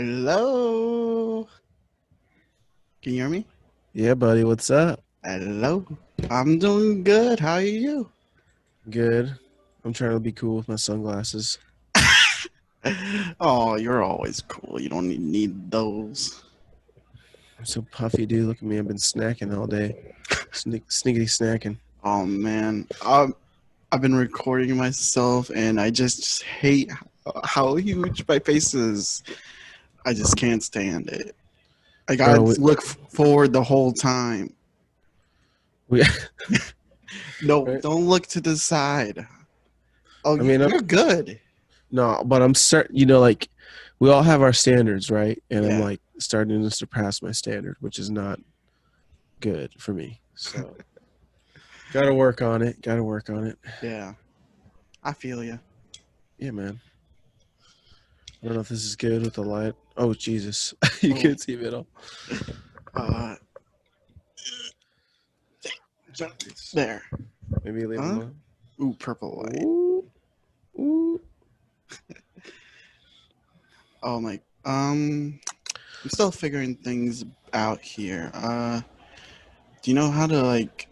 Hello. Can you hear me? Yeah, buddy, what's up? Hello. I'm doing good. How are you? Good. I'm trying to be cool with my sunglasses. Oh, you're always cool. You don't need those. I'm so puffy, dude. Look at me. I've been snacking all day. Snickety snacking. Oh man, I've been recording myself, and I just hate how huge my face is. I just can't stand it. I gotta Bro, look forward the whole time. we No, right? don't look to the side. Oh, I mean, you're good. no, but I'm certain, like, we all have our standards, right? And I'm Yeah. like starting to surpass my standard, which is not good for me. So, gotta work on it. Gotta work on it. Yeah. I feel you. Yeah, man. I don't know if this is good with the light. Oh, Jesus. You Oh. can't see me at all. Uh. There. Maybe leave them Huh? on. Ooh, purple light. Ooh, ooh. Oh my. I'm still figuring things out here. Do you know how to like?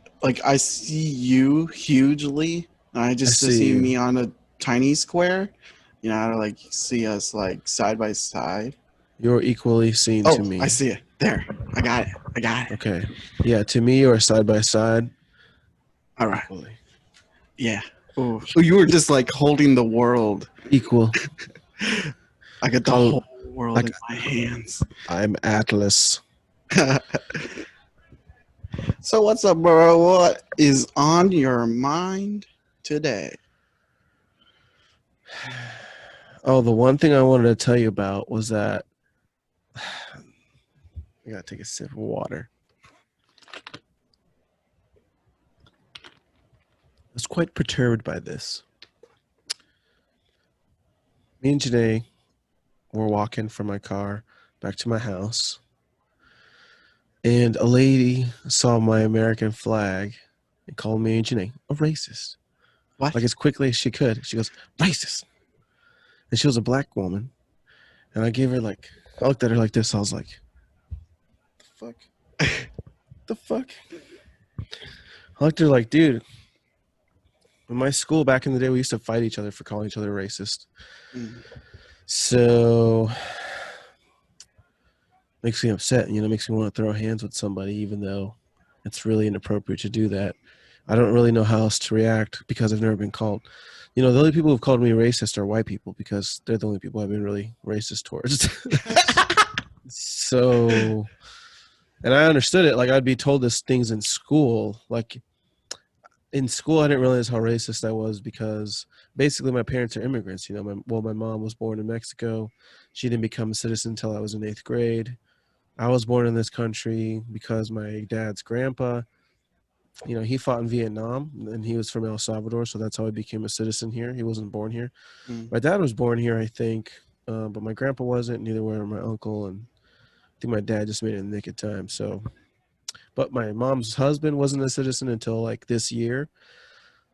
I see you hugely, and I I just to see see you. me on a tiny square. You know how to like see us like side by side. You're equally seen to Oh, I me. see it. There. I got it. I got it. Okay. Yeah, to me or side by side, All right. equally. Yeah. Oh, you were just like holding the world. Equal. I got the Call whole world like in my hands. I'm Atlas. So what's up, bro? What is on your mind today? Oh, the one thing I wanted to tell you about was that I gotta take a sip of water. I was quite perturbed by this. Me and Janae were walking from my car back to my house, and a lady saw my American flag and called me and Janae a racist. Like What? as quickly as she could. She goes, racist. And she was a black woman. And I gave her like, I looked at her like this. I was like, the fuck? The fuck? I looked at her like, dude, in my school back in the day, we used to fight each other for calling each other racist. Mm. So makes me upset, makes me want to throw hands with somebody, even though it's really inappropriate to do that. I don't really know how else to react because I've never been called. The only people who've called me racist are white people because they're the only people I've been really racist towards. So, and I understood it. Like I'd be told this things in school. Like in school, I didn't realize how racist I was because basically my parents are immigrants. My mom was born in Mexico. She didn't become a citizen until I was in 8th grade. I was born in this country because my dad's grandpa, he fought in Vietnam and he was from El Salvador. So that's how he became a citizen here. He wasn't born here. Mm. My dad was born here, I think, but my grandpa wasn't. Neither were my uncle. And I think my dad just made it in the nick of time. So, but my mom's husband wasn't a citizen until like this year.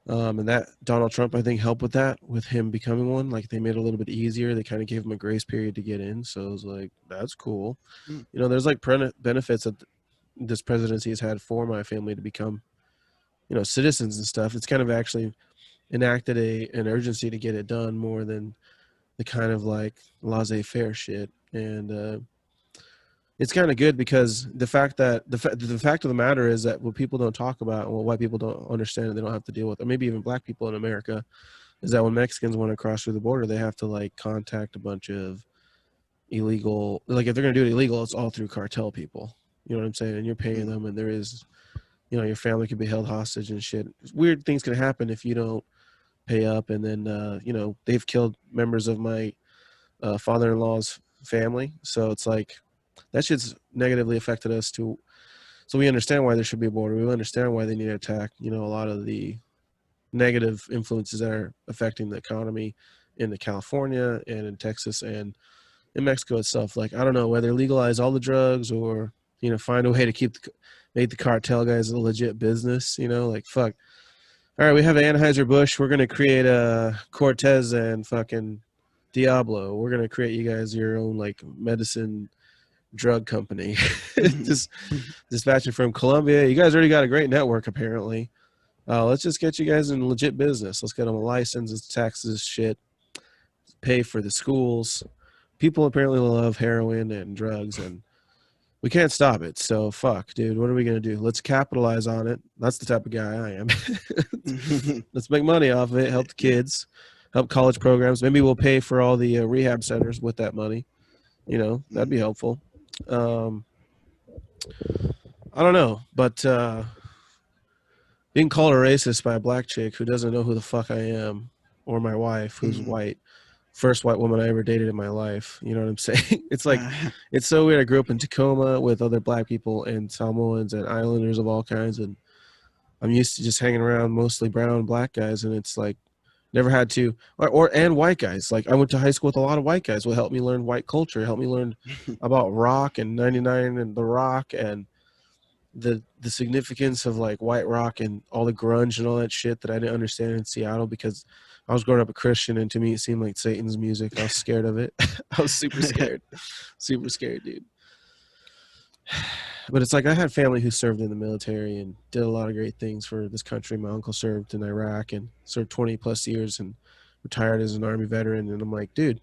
And that Donald Trump, I think, helped with that, with him becoming one. Like they made it a little bit easier. They kind of gave him a grace period to get in. So it was like, that's cool. Mm. There's like benefits that this presidency has had for my family to become, citizens and stuff. It's kind of actually enacted an urgency to get it done more than the kind of like laissez-faire shit. And it's kind of good because the fact of the matter is that what people don't talk about and what white people don't understand and they don't have to deal with, or maybe even black people in America, is that when Mexicans want to cross through the border, they have to like contact a bunch of illegal, like if they're going to do it illegal, it's all through cartel people. You know what I'm saying? And you're paying Mm. them, and there is, your family could be held hostage and shit. Weird things can happen if you don't pay up. And then, they've killed members of my father-in-law's family. So it's like that shit's negatively affected us too. So we understand why there should be a border. We understand why they need to attack, a lot of the negative influences that are affecting the economy in the California and in Texas and in Mexico itself. Like, I don't know whether legalize all the drugs or, find a way to make the cartel guys a legit business, like fuck. All right, we have Anheuser-Busch. We're going to create a Cortez and fucking Diablo, we're gonna create you guys your own like medicine drug company. Just dispatching from Colombia. You guys already got a great network apparently. Let's just get you guys in legit business. Let's get them a license, taxes, shit, pay for the schools. People apparently love heroin and drugs, and we can't stop it. So fuck, dude. What are we gonna do? Let's capitalize on it. That's the type of guy I am. Let's make money off of it. Help the kids. Help college programs. Maybe we'll pay for all the rehab centers with that money. You know, that'd be helpful. I don't know, but being called a racist by a black chick who doesn't know who the fuck I am, or my wife who's white, first white woman I ever dated in my life. You know what I'm saying? It's like, it's so weird. I grew up in Tacoma with other black people and Samoans and Islanders of all kinds, and I'm used to just hanging around mostly brown and black guys, and it's like never had to, and white guys. Like I went to high school with a lot of white guys who helped me learn white culture, helped me learn about rock and 99 and the rock and the significance of like white rock and all the grunge and all that shit that I didn't understand in Seattle because I was growing up a Christian, and to me it seemed like Satan's music. I was scared of it. I was super scared, dude. But it's like I had family who served in the military and did a lot of great things for this country. My uncle served in Iraq and served 20 plus years and retired as an Army veteran. And I'm like, dude,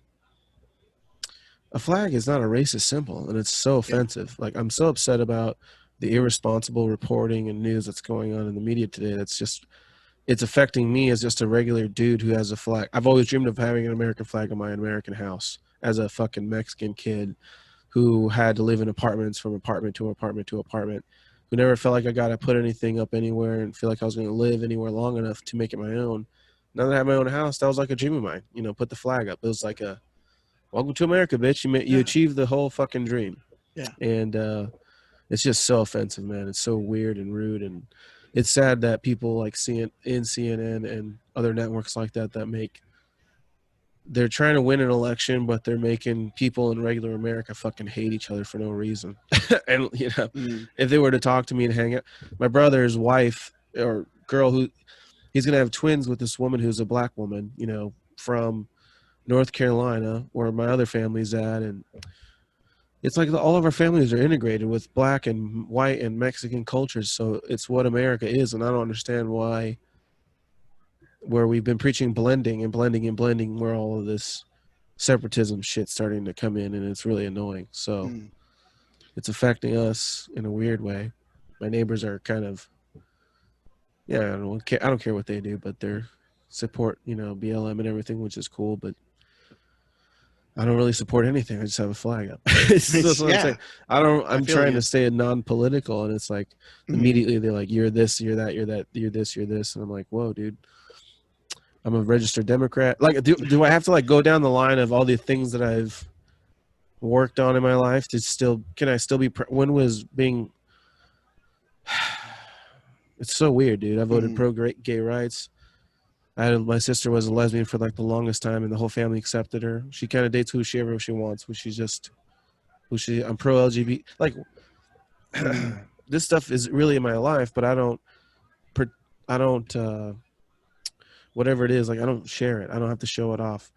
a flag is not a racist symbol, and it's so offensive. Like I'm so upset about the irresponsible reporting and news that's going on in the media today. That's just, it's affecting me as just a regular dude who has a flag. I've always dreamed of having an American flag in my American house as a fucking Mexican kid who had to live in apartments from apartment to apartment to apartment, who never felt like I got to put anything up anywhere and feel like I was going to live anywhere long enough to make it my own. Now that I have my own house, that was like a dream of mine, you know, put the flag up. It was like a, welcome to America, bitch. You achieved the whole fucking dream. Yeah. And it's just so offensive, man. It's so weird and rude. And it's sad that people like CNN and other networks like that they're trying to win an election, but they're making people in regular America fucking hate each other for no reason. And, you know, if they were to talk to me and hang out, my brother's wife or girl who he's going to have twins with this woman who's a black woman, you know, from North Carolina, where my other family's at. And it's like all of our families are integrated with black and white and Mexican cultures. So it's what America is. And I don't understand why, where we've been preaching blending and blending and blending, where all of this separatism shit's starting to come in, and it's really annoying. So it's affecting us in a weird way. My neighbors are kind of, I don't care what they do, but they're support, you know, BLM and everything, which is cool, but I don't really support anything. I just have a flag up. That's what I'm saying. I'm trying to stay non-political, and it's like immediately they're like, you're this, you're that, you're that, you're this, you're this. And I'm like, whoa, dude. I'm a registered Democrat. Like, do I have to like go down the line of all the things that I've worked on in my life to still, can I still be, when was being, it's so weird, dude. I voted pro gay rights. My sister was a lesbian for like the longest time, and the whole family accepted her. She kind of dates who she wants, I'm pro LGBT. Like, this stuff is really in my life, but I don't, whatever it is, like I don't share it. I don't have to show it off.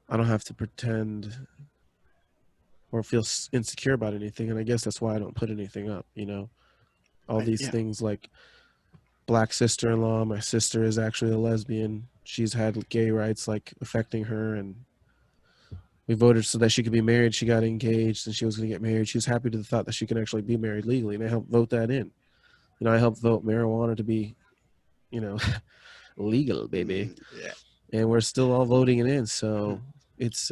I don't have to pretend or feel insecure about anything. And I guess that's why I don't put anything up, you know, all these things like black sister-in-law. My sister is actually a lesbian. She's had gay rights like affecting her, and we voted so that she could be married. She got engaged and she was going to get married. She was happy to the thought that she can actually be married legally, and I helped vote that in. You know, I helped vote marijuana to be, you know, legal, baby. And we're still all voting it in. So it's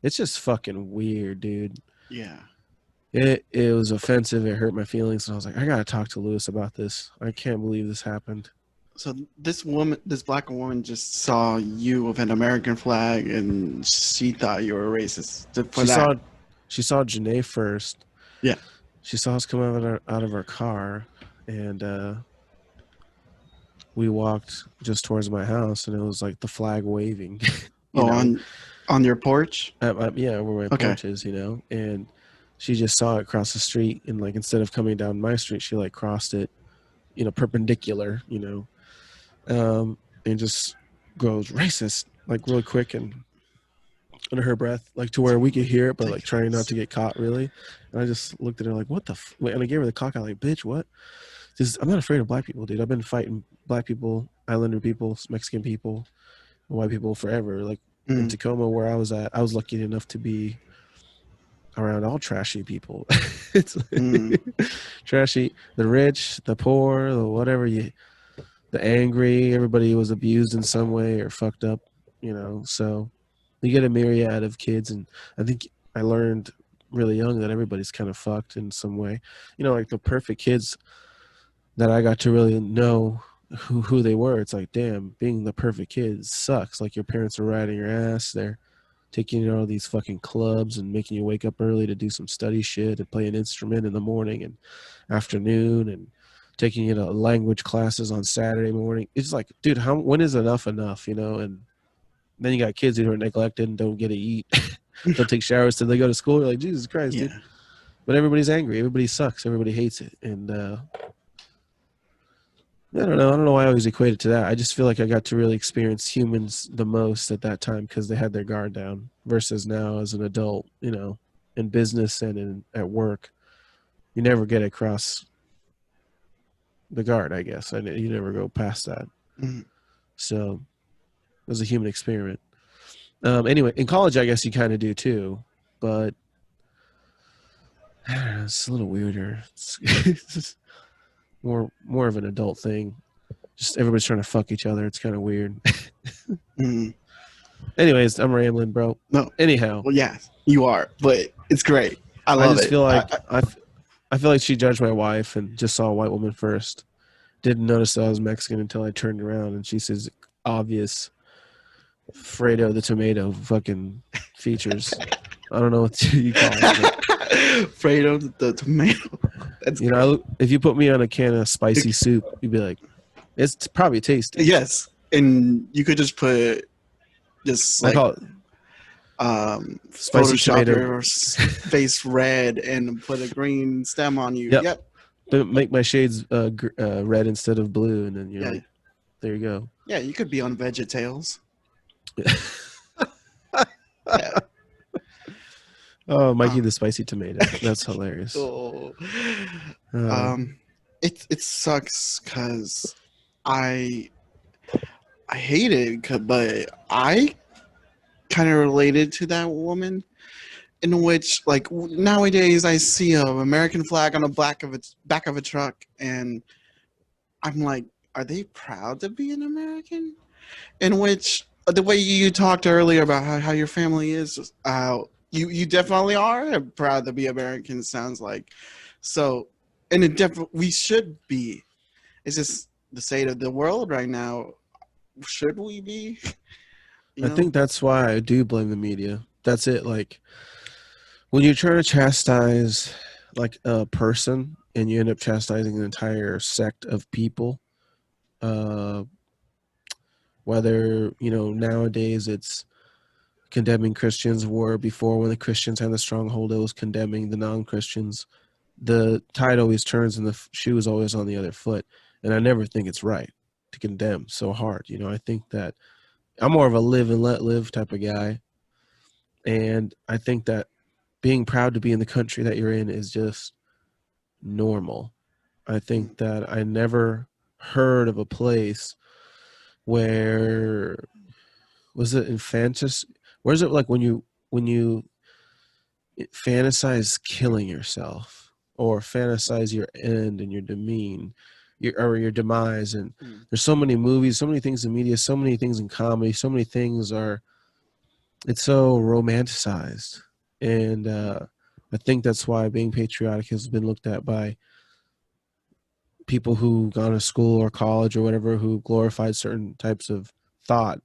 just fucking weird, dude. It was offensive. It hurt my feelings, and I was like, I gotta talk to Lewis about this. I can't believe this happened. So this black woman just saw you with an American flag, and she thought you were racist. She saw Janae first. Yeah. She saw us come out of our car, and we walked just towards my house, and it was like the flag waving. On your porch? Yeah, where my porch is, you know. And she just saw it cross the street, and like instead of coming down my street, she like crossed it, you know, perpendicular, you know, and just goes racist like really quick, and under her breath, like to where we could hear it, but like trying not Ridiculous. to get caught really. And I just looked at her like, what the and I gave her the cock eye like, bitch, what? Just, I'm not afraid of black people, dude. I've been fighting black people, Islander people, Mexican people, white people forever. Like in Mm, Tacoma where I was at, I was lucky enough to be around all trashy people. It's mm, like, trashy, the rich, the poor, the whatever you, the angry. Everybody was abused in some way or fucked up, you know. So you get a myriad of kids, and I think I learned really young that everybody's kind of fucked in some way. You know, like the perfect kids that I got to really know who they were. It's like, damn, being the perfect kid sucks. Like your parents are riding your ass. They're taking you to all these fucking clubs and making you wake up early to do some study shit and play an instrument in the morning and afternoon and taking you to language classes on Saturday morning. It's like, dude, when is enough enough, you know? And then you got kids who are neglected and don't get to eat, don't take showers till they go to school. You're like, Jesus Christ, dude. yeah. But everybody's angry. Everybody sucks. Everybody hates it. And I don't know. I don't know why I always equate it to that. I just feel like I got to really experience humans the most at that time because they had their guard down. Versus now, as an adult, you know, in business and at work, you never get across the guard. I guess, and you never go past that. Mm, So it was a human experiment. Anyway, in college, I guess you kind of do too, but I don't know, it's a little weirder. It's just more of an adult thing. Just everybody's trying to fuck each other. It's kind of weird. mm. Anyways, I'm rambling, bro. No. Anyhow, Well, yeah, you are, but it's great. I I love just it. feel like I feel like she judged my wife and just saw a white woman first. Didn't notice that I was Mexican until I turned around and she says obvious Fredo the tomato fucking features. I don't know what you call it. But, Fredo the tomato. That's you know, if you put me on a can of spicy soup, you'd be like, it's probably tasty. yes, and you could just put just I like call it spicy Photoshop tomato. your face red and put a green stem on you. Yep. Yep. But make my shades red instead of blue, and then you're Yeah. like, there you go. Yeah, you could be on VeggieTales. Yeah. Oh, Mikey the spicy tomato. That's hilarious. Oh. Uh, It sucks because I hate it, but I kind of related to that woman in which like nowadays I see a American flag on the back of a truck and I'm like, are they proud to be an American? In which the way you talked earlier about how your family is, you definitely are proud to be American. Sounds like so, and we should be. It's just the state of the world right now. Should we be? You I know? think that's why I do blame the media. That's it. Like when you're trying to chastise like a person and you end up chastising an entire sect of people, uh, whether you know nowadays it's condemning Christians, where before when the Christians had the stronghold, it was condemning the non-Christians. The tide always turns and the shoe is always on the other foot. And I never think it's right to condemn so hard. You know, I think that I'm more of a live and let live type of guy. And I think that being proud to be in the country that you're in is just normal. I think that I never heard of a place where was it infantis where's it like when you fantasize killing yourself or fantasize your end and your demean your demise and there's so many movies, so many things in media, so many things in comedy, so many things are it's so romanticized. And I think that's why being patriotic has been looked at by people who gone to school or college or whatever who glorified certain types of thought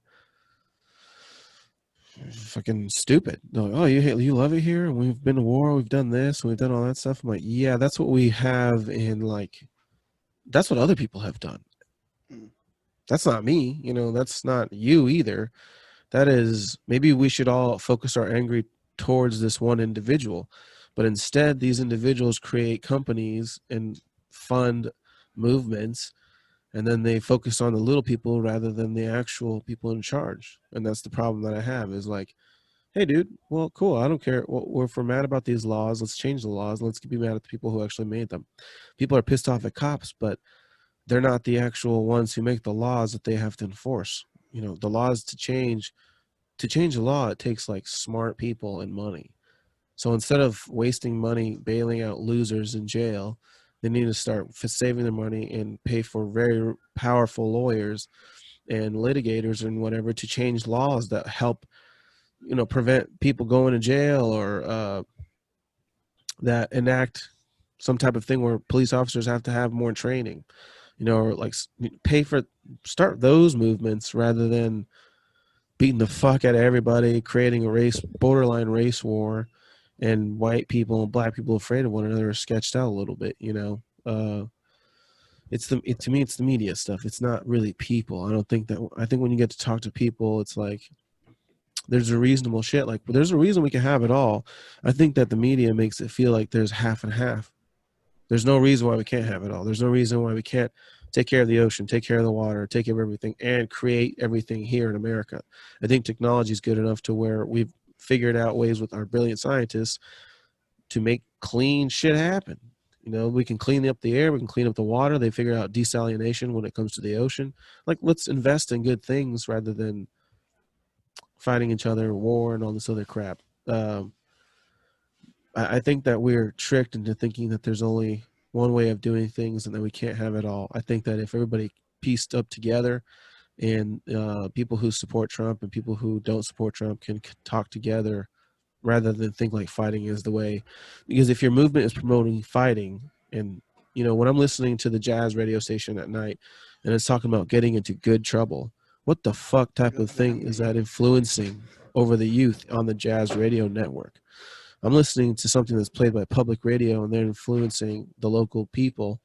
fucking stupid. They're like, oh, you love it here? We've been to war, we've done this, we've done all that stuff. I'm like, yeah, that's what we have, and like, that's what other people have done. That's not me, you know. That's not you either. That is maybe we should all focus our anger towards this one individual, but instead, these individuals create companies and fund movements and then they focus on the little people rather than the actual people in charge. And that's the problem that I have is like hey, dude, well, cool. I don't care. Well, if we're mad about these laws, let's change the laws. Let's be mad at the people who actually made them. People are pissed off at cops, but they're not the actual ones who make the laws that they have to enforce. You know, the laws to change the law, it takes like smart people and money. So instead of wasting money bailing out losers in jail, they need to start saving their money and pay for very powerful lawyers and litigators and whatever to change laws that help, you know, prevent people going to jail, or that enact some type of thing where police officers have to have more training, you know, or like pay for, start those movements rather than beating the fuck out of everybody, creating a borderline race war, and white people and black people afraid of one another are sketched out a little bit, you know. To me, it's the media stuff. It's not really people. I think when you get to talk to people, it's like there's a reasonable shit. Like there's a reason we can have it all. I think that the media makes it feel like there's half and half. There's no reason why we can't have it all. There's no reason why we can't take care of the ocean, take care of the water, take care of everything, and create everything here in America. I think technology is good enough to where we've figured out ways with our brilliant scientists to make clean shit happen. You know, we can clean up the air, we can clean up the water. They figured out desalination when it comes to the ocean. Like, let's invest in good things rather than fighting each other, war, and all this other crap. I think that we're tricked into thinking that there's only one way of doing things and that we can't have it all. I think that if everybody pieced up together, and people who support Trump and people who don't support Trump can talk together rather than think like fighting is the way. Because if your movement is promoting fighting, and you know, when I'm listening to the jazz radio station at night and it's talking about getting into good trouble, what the fuck type of thing is that influencing over the youth on the jazz radio network? I'm listening to something that's played by public radio and they're influencing the local people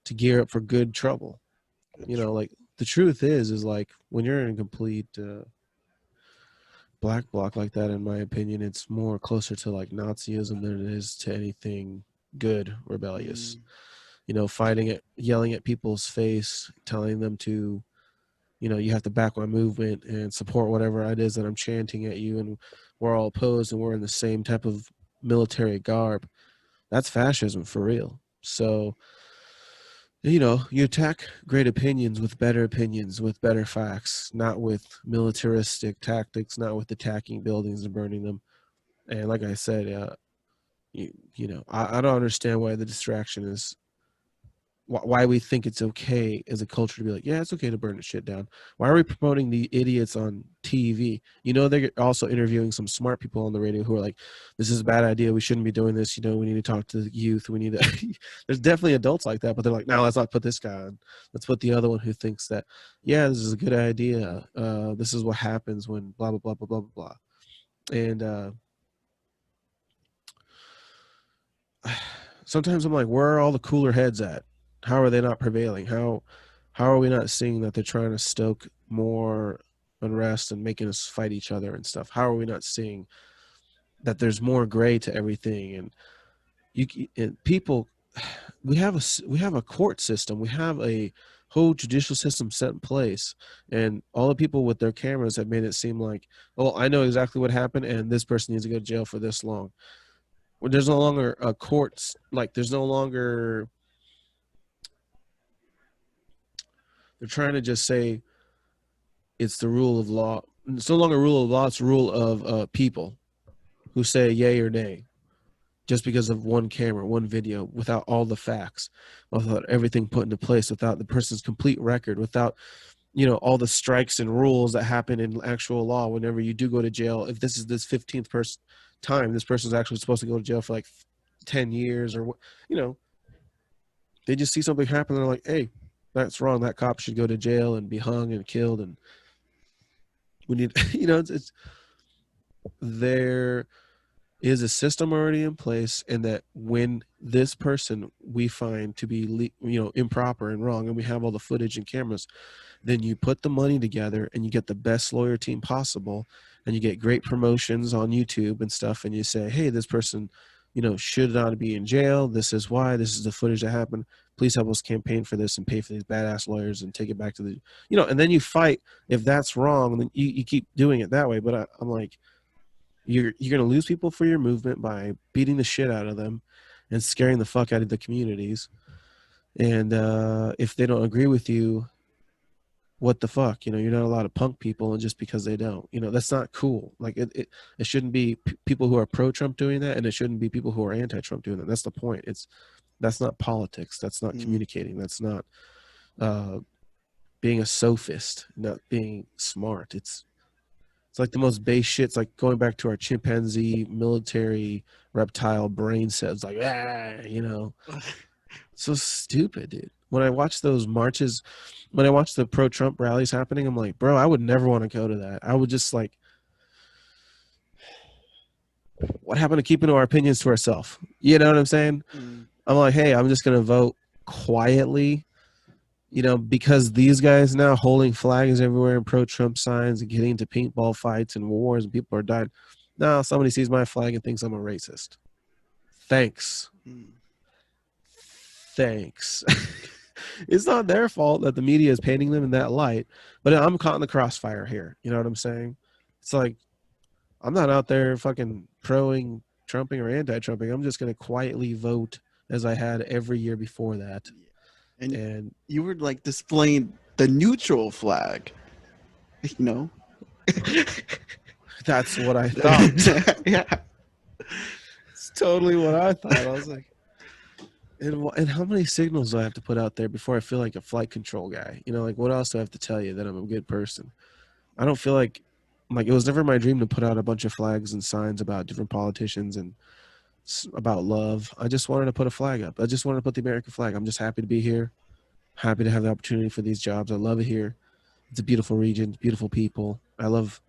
to gear up for good trouble. You know, like the truth is like when you're in complete black bloc like that, in my opinion, it's more closer to like Nazism than it is to anything good, rebellious. You know, fighting it, yelling at people's face, telling them to, you know, you have to back my movement and support whatever it is that I'm chanting at you, and we're all opposed and we're in the same type of military garb. That's fascism for real. So, you know, you attack great opinions with better facts, not with militaristic tactics, not with attacking buildings and burning them. And like I said, you know, I don't understand why the distraction is, why we think it's okay as a culture to be like, yeah, it's okay to burn the shit down. Why are we promoting the idiots on TV? You know, they're also interviewing some smart people on the radio who are like, this is a bad idea. We shouldn't be doing this. You know, we need to talk to the youth. We need to, there's definitely adults like that, but they're like, no, let's not put this guy on. Let's put the other one who thinks that, yeah, this is a good idea. This is what happens when blah, blah, blah, blah, blah, blah, blah. And sometimes I'm like, where are all the cooler heads at? How are they not prevailing? How are we not seeing that they're trying to stoke more unrest and making us fight each other and stuff? How are we not seeing that there's more gray to everything? And people, we have a court system, we have a whole judicial system set in place, and all the people with their cameras have made it seem like, oh, I know exactly what happened, and this person needs to go to jail for this long. There's no longer a courts, like there's no longer, they're trying to just say it's the rule of law. It's no longer rule of law, it's rule of people who say yay or nay just because of one camera, one video, without all the facts, without everything put into place, without the person's complete record, without, you know, all the strikes and rules that happen in actual law. Whenever you do go to jail, if this is this 15th person time, this person's actually supposed to go to jail for like 10 years, or, you know, they just see something happen, they're like, hey, that's wrong, that cop should go to jail and be hung and killed. And we need, you know, it's there is a system already in place, and that when this person we find to be, you know, improper and wrong, and we have all the footage and cameras, then you put the money together and you get the best lawyer team possible, and you get great promotions on YouTube and stuff, and you say, hey, this person, you know, should not be in jail, this is why, this is the footage that happened, please help us campaign for this and pay for these badass lawyers and take it back to the, you know, and then you fight if that's wrong, and then you keep doing it that way. But I'm like, You're gonna lose people for your movement by beating the shit out of them and scaring the fuck out of the communities. And if they don't agree with you, what the fuck? You're not allowed to punk people, and just because they don't, that's not cool. Like it shouldn't be people who are pro-Trump doing that, and it shouldn't be people who are anti-Trump doing that. That's the point. That's not politics. That's not communicating. That's not being a sophist, not being smart. It's like the most base shit. It's like going back to our chimpanzee military reptile brain cells. Like, so stupid, dude. When I watch those marches, when I watch the pro-Trump rallies happening, I'm like, bro, I would never want to go to that. I would just like, what happened to keeping our opinions to ourselves? You know what I'm saying? I'm like, hey, I'm just going to vote quietly, because these guys now holding flags everywhere and pro-Trump signs and getting into paintball fights and wars and people are dying. Now somebody sees my flag and thinks I'm a racist. Thanks. It's not their fault that the media is painting them in that light, but I'm caught in the crossfire here. You know what I'm saying? It's like, I'm not out there fucking proing, trumping, or anti-trumping. I'm just going to quietly vote as I had every year before that. And you were like displaying the neutral flag, That's what I thought. Yeah. It's totally what I thought. I was like, and how many signals do I have to put out there before I feel like a flight control guy? Like, what else do I have to tell you that I'm a good person? I don't feel like it was never my dream to put out a bunch of flags and signs about different politicians and about love. I just wanted to put a flag up. I just wanted to put the American flag. I'm just happy to be here. Happy to have the opportunity for these jobs. I love it here. It's a beautiful region, beautiful people. I love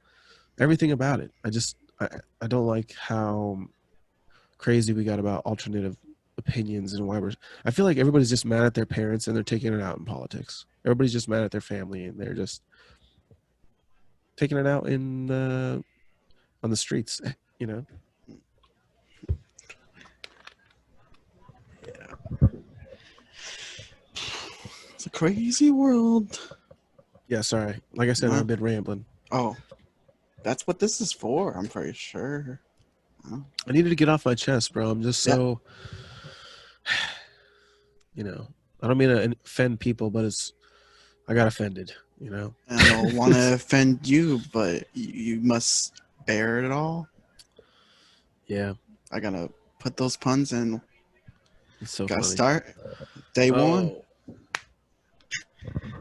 everything about it. I don't like how crazy we got about alternative opinions and why I feel like everybody's just mad at their parents and they're taking it out in politics. Everybody's just mad at their family and they're just taking it out in on the streets, Yeah. It's a crazy world. Yeah, sorry. Like I said, I've been rambling. Oh, that's what this is for, I'm pretty sure. I needed to get off my chest, bro. I'm just so, I don't mean to offend people, but I got offended, And I don't want to offend you, but you must bear it all. Yeah. I got to put those puns in. It's so Gotta funny. Start day one.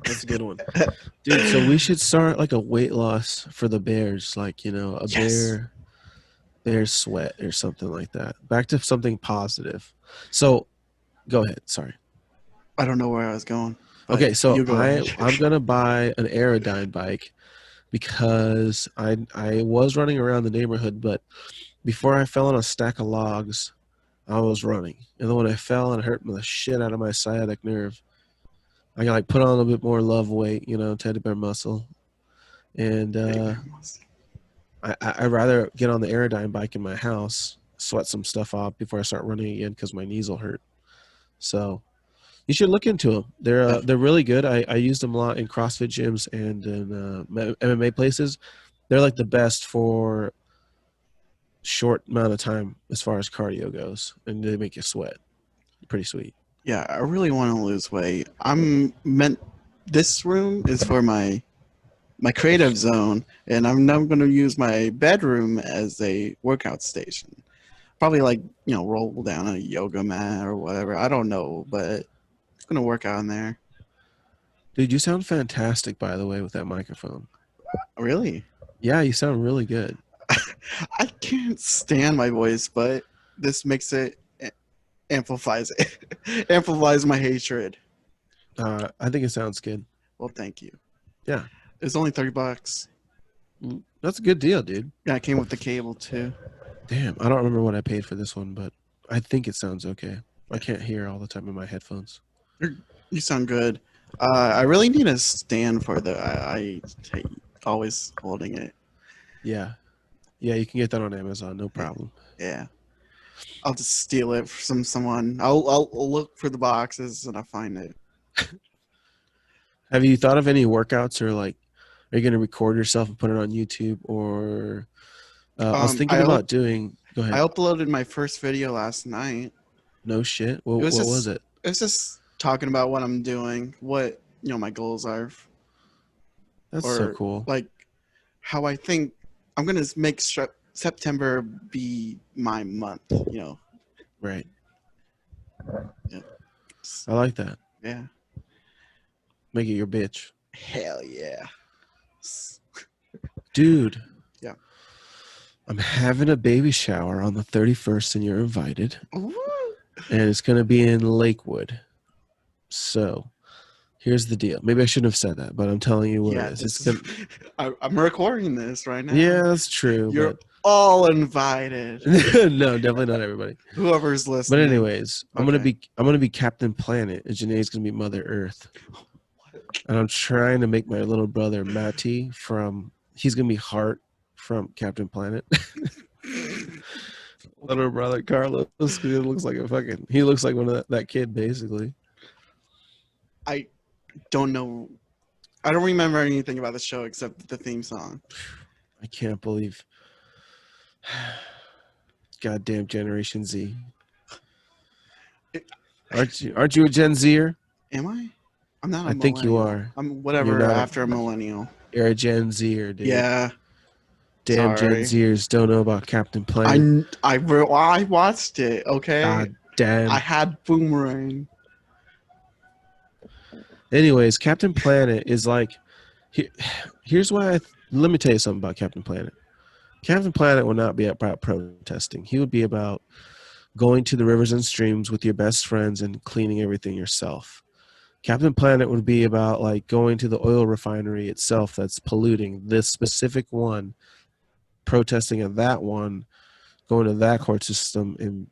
That's a good one. Dude, so we should start like a weight loss for the bears, like, a bear sweat or something like that. Back to something positive. So go ahead. Sorry. I don't know where I was going. Okay, so I'm gonna buy an Aerodyne bike because I was running around the neighborhood, but before I fell on a stack of logs, I was running, and then when I fell and hurt the shit out of my sciatic nerve, I got put on a little bit more love weight, teddy bear muscle, and I'd rather get on the Aerodyne bike in my house, sweat some stuff off before I start running again because my knees will hurt. So you should look into them. They're really good. I used them a lot in CrossFit gyms and in MMA places. They're like the best for short amount of time as far as cardio goes, and they make you sweat. Pretty sweet. Yeah, I really want to lose weight. This room is for my creative zone, and I'm now going to use my bedroom as a workout station. Probably roll down a yoga mat or whatever. I don't know, but it's going to work out in there. Dude, you sound fantastic, by the way, with that microphone. Really? Yeah, you sound really good. I can't stand my voice, but this makes it amplifies my hatred. I think it sounds good. Well, thank you. Yeah. It's only $30. That's a good deal, dude. Yeah, it came with the cable too. Damn, I don't remember what I paid for this one, but I think it sounds okay. I can't hear all the time in my headphones. You sound good. I really need a stand for the. I always holding it. Yeah, you can get that on Amazon, no problem. Yeah, I'll just steal it from someone. I'll look for the boxes and I'll find it. Have you thought of any workouts, or are you going to record yourself and put it on YouTube, or I was thinking about doing. Go I ahead. uploaded my first video last night. No shit. It was What just was it? it's just talking about what I'm doing, what my goals are, That's so or cool. like how I think I'm gonna make September be my month. Right. Yeah. I like that. Yeah. Make it your bitch. Hell yeah. Dude. Yeah. I'm having a baby shower on the 31st and you're invited. Ooh. And it's going to be in Lakewood. So here's the deal. Maybe I shouldn't have said that, but I'm telling you what it is. I'm recording this right now. Yeah, that's true. You're all invited. No, definitely not everybody. Whoever's listening. But anyways, I'm gonna be Captain Planet, and Janae's gonna be Mother Earth. And I'm trying to make my little brother Matty he's gonna be Heart from Captain Planet. Little brother Carlos, he looks like one of that kid basically. I don't know. I don't remember anything about the show except the theme song. I can't believe. Goddamn Generation Z. Aren't you a Gen Zer? Am I? I'm not. I think you are. I'm whatever after a millennial. You're a Gen Zer, dude. Yeah. Damn Sorry. Gen Zers don't know about Captain Planet. I watched it. Okay. God damn. I had Boomerang. Anyways, Captain Planet is like. Here's why. Let me tell you something about Captain Planet. Captain Planet would not be about protesting. He would be about going to the rivers and streams with your best friends and cleaning everything yourself. Captain Planet would be about like going to the oil refinery itself that's polluting this specific one, protesting at that one, going to that court system and,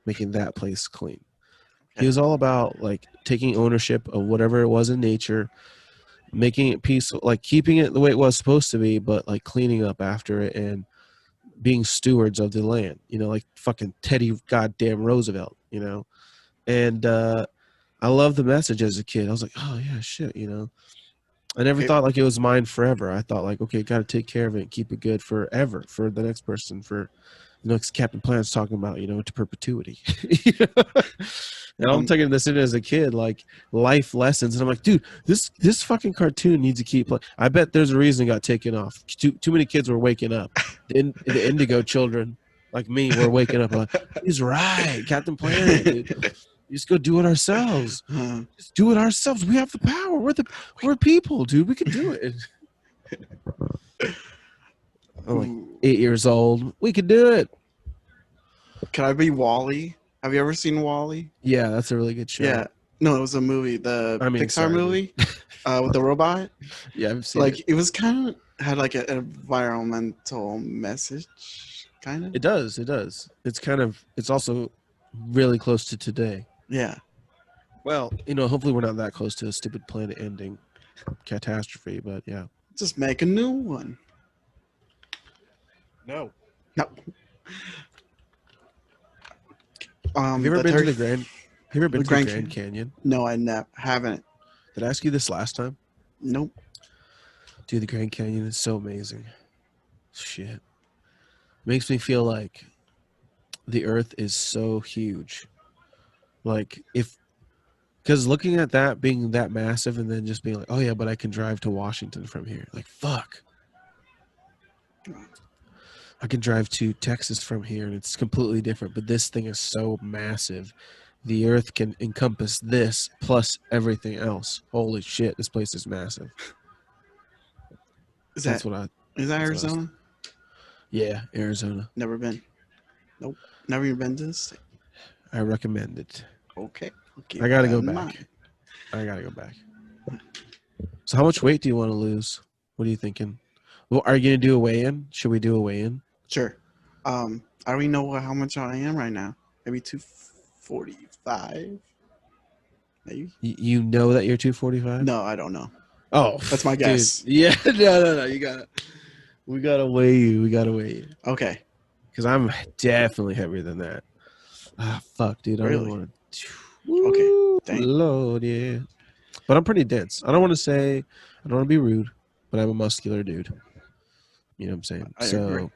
making that place clean. He was all about like taking ownership of whatever it was in nature, making it peaceful, like keeping it the way it was supposed to be, but like cleaning up after it and being stewards of the land, like fucking Teddy goddamn Roosevelt, and I love the message as a kid. I was like, oh yeah, shit, I never thought like it was mine forever. I thought like, okay, got to take care of it and keep it good forever for the next person, for Captain Planet's talking about, to perpetuity. And I'm taking this in as a kid, like life lessons. And I'm like, dude, this fucking cartoon needs to keep playing. I bet there's a reason it got taken off. Too many kids were waking up. The Indigo children, like me, were waking up. Like, he's right, Captain Planet, dude. Just go do it ourselves. Just do it ourselves. We have the power. We're people, dude. We can do it. I'm like 8 years old. We could do it. Can I be Wall-E? Have you ever seen Wall-E? Yeah, that's a really good show. Yeah. No, it was a movie. Pixar movie with the robot. Yeah, I've seen it. It was kind of had like an environmental message, kind of. It does. It's also really close to today. Yeah. Well, hopefully we're not that close to a stupid planet ending catastrophe, but yeah. Just make a new one. No. Have you ever been to the Grand Canyon? No, I haven't. Did I ask you this last time? Nope. Dude, the Grand Canyon is so amazing. Shit. Makes me feel like the earth is so huge. Like because looking at that being that massive and then just being like, oh yeah, but I can drive to Washington from here. Like, fuck. I can drive to Texas from here and it's completely different, but this thing is so massive. The earth can encompass this plus everything else. Holy shit, this place is massive. Is that Arizona? Yeah, Arizona. Never been. Nope. Never even been to this state. I recommend it. Okay. I gotta go back. So how much weight do you want to lose? What are you thinking? Well, are you gonna do a weigh-in? Should we do a weigh-in? Sure. I already know how much I am right now. Maybe 245. Maybe. You know that you're 245? No, I don't know. Oh, that's my guess. Dude. Yeah, no. We gotta weigh you. Okay. Because I'm definitely heavier than that. Ah, fuck, dude. I don't want to. Okay. Dang. Lord, yeah. But I'm pretty dense. I don't want to be rude, but I'm a muscular dude. You know what I'm saying? I agree.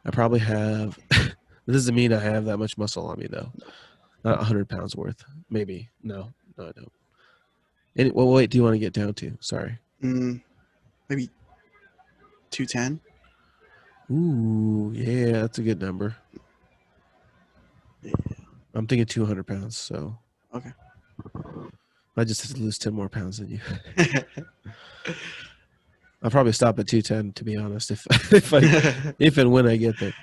I probably have. This doesn't mean I have that much muscle on me though. Not 100 pounds worth. Maybe. No, no, I don't. What weight do you want to get down to? Sorry. Maybe 210. Ooh, yeah, that's a good number. Yeah. I'm thinking 200 pounds. So Okay. I just have to lose 10 more pounds than you. I'll probably stop at 210 to be honest, if and when I get there.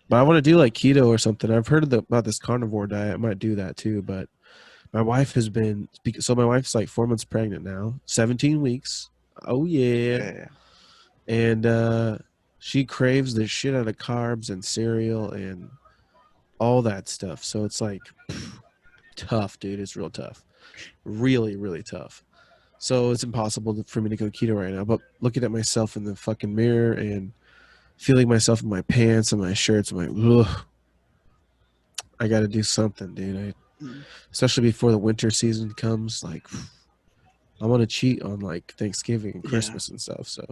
But I want to do like keto or something. I've heard about this carnivore diet. I might do that too. But my wife has been so my wife's like 4 months pregnant now, 17 weeks. Oh yeah, Yeah. and she craves the shit out of carbs and cereal and all that stuff. So it's like tough, dude. It's real tough, really, really tough. So it's impossible for me to go keto right now. But looking at myself in the fucking mirror and feeling myself in my pants and my shirts, I'm like, ugh, I got to do something, dude. Especially before the winter season comes, like I want to cheat on like Thanksgiving and Christmas and stuff. So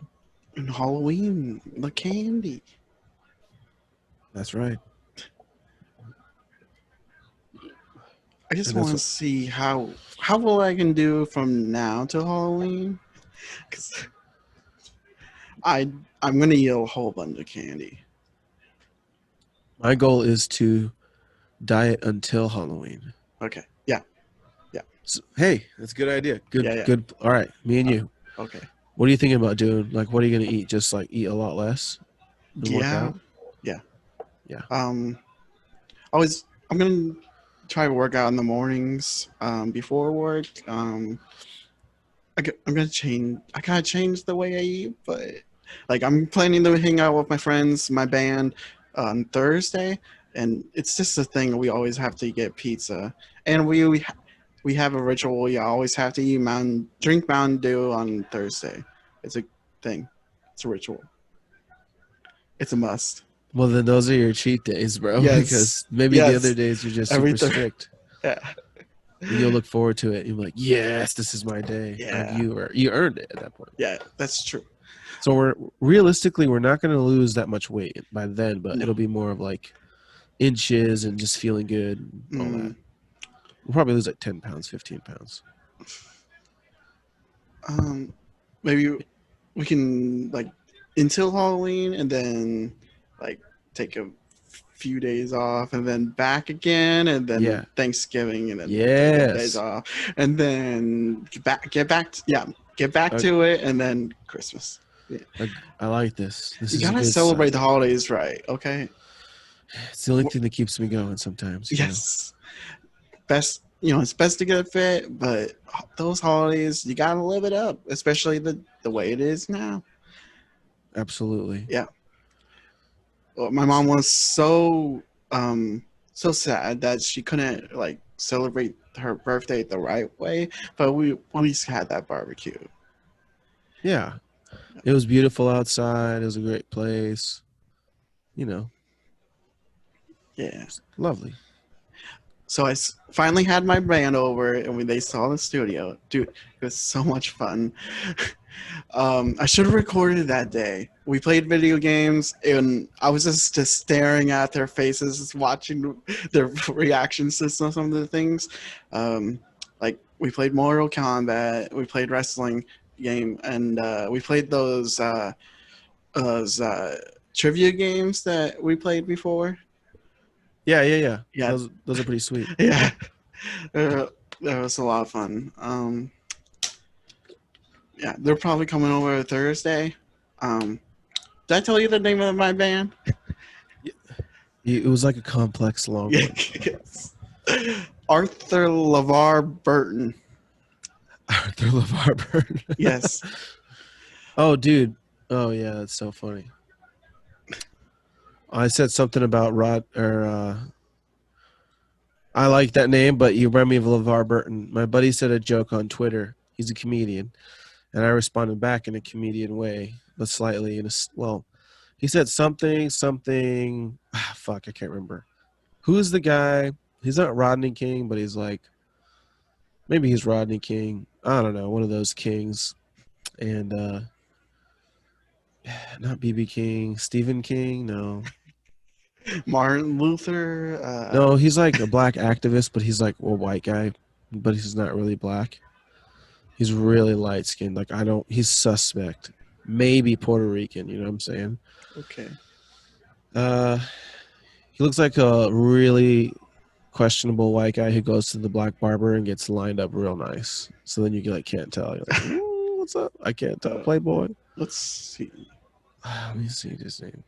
And Halloween, the candy. that's right. I just And that's want to what, see how well I can do from now to Halloween, because I'm gonna eat a whole bunch of candy. my goal is to diet until Halloween. Okay. Yeah. So, hey, that's a good idea. Good, Yeah. good. All right, me and you. Okay. What are you thinking about doing? Like, what are you gonna eat? Just like eat a lot less and work Yeah. out? Yeah. Yeah. I'm gonna try to work out in the mornings before work. I'm gonna change. I gotta change the way I eat, but like I'm planning to hang out with my friends, my band, on Thursday, and it's just a thing. We always have to get pizza, and we have a ritual. We always have to drink Mountain Dew on Thursday. It's a thing. It's a ritual. It's a must. Well, then those are your cheat days, bro. Yes. Because maybe the other Yes. days you're just Every super Thursday. strict. Yeah. And you'll look forward to it. You'll be like, yes, this is my day. Yeah. You earned it at that point. Yeah. That's true. So we're not going to lose that much weight by then, but No. it'll be more of like inches and just feeling good and all that. We'll probably lose like 10 pounds, 15 pounds. Maybe we can like until Halloween and then like take a few days off and then back again and then Yeah. Thanksgiving and then take Yes. days off and then get back to it and then Christmas. I like this. This You is a gotta good celebrate sign. the holidays right, okay? It's the only thing that keeps me going sometimes. you know? Yes. Best, it's best to get fit, but those holidays you gotta live it up, especially the way it is now. Absolutely. Yeah. Well, my mom was so sad that she couldn't like celebrate her birthday the right way, but we at least had that barbecue. Yeah. It was beautiful outside. It was a great place. You know, Yeah. lovely. So I finally had my band over, and when they saw the studio, dude, it was so much fun. I should have recorded that day. We played video games, and I was just staring at their faces, just watching their reactions to some of the things. Like we played Mortal Kombat, we played wrestling game, and we played those trivia games that we played before. Yeah. Yeah. Those are pretty sweet. Yeah. That was a lot of fun. Yeah, they're probably coming over Thursday. Did I tell you the name of my band? It was like a complex long one. Yes. Arthur LeVar Burton. Arthur LeVar Burton. Yes. Oh, dude. Oh, yeah, that's so funny. I said something about I like that name, but you remind me of LeVar Burton. My buddy said a joke on Twitter. He's a comedian. And I responded back in a comedian way, but slightly he said something, fuck, I can't remember. Who's the guy? He's not Rodney King, but he's like, maybe he's Rodney King. I don't know, one of those kings. And not BB King, Stephen King. No, Martin Luther. no, he's like a black activist, but he's like a white guy, but he's not really black. He's really light skinned. Like I don't. He's suspect. Maybe Puerto Rican. You know what I'm saying? Okay. Uh, he looks like a really questionable white guy who goes to the black barber and gets lined up real nice. So then you like can't tell. You're like, "Ooh, what's up? I can't tell. Playboy. Let's see. Let me see his name.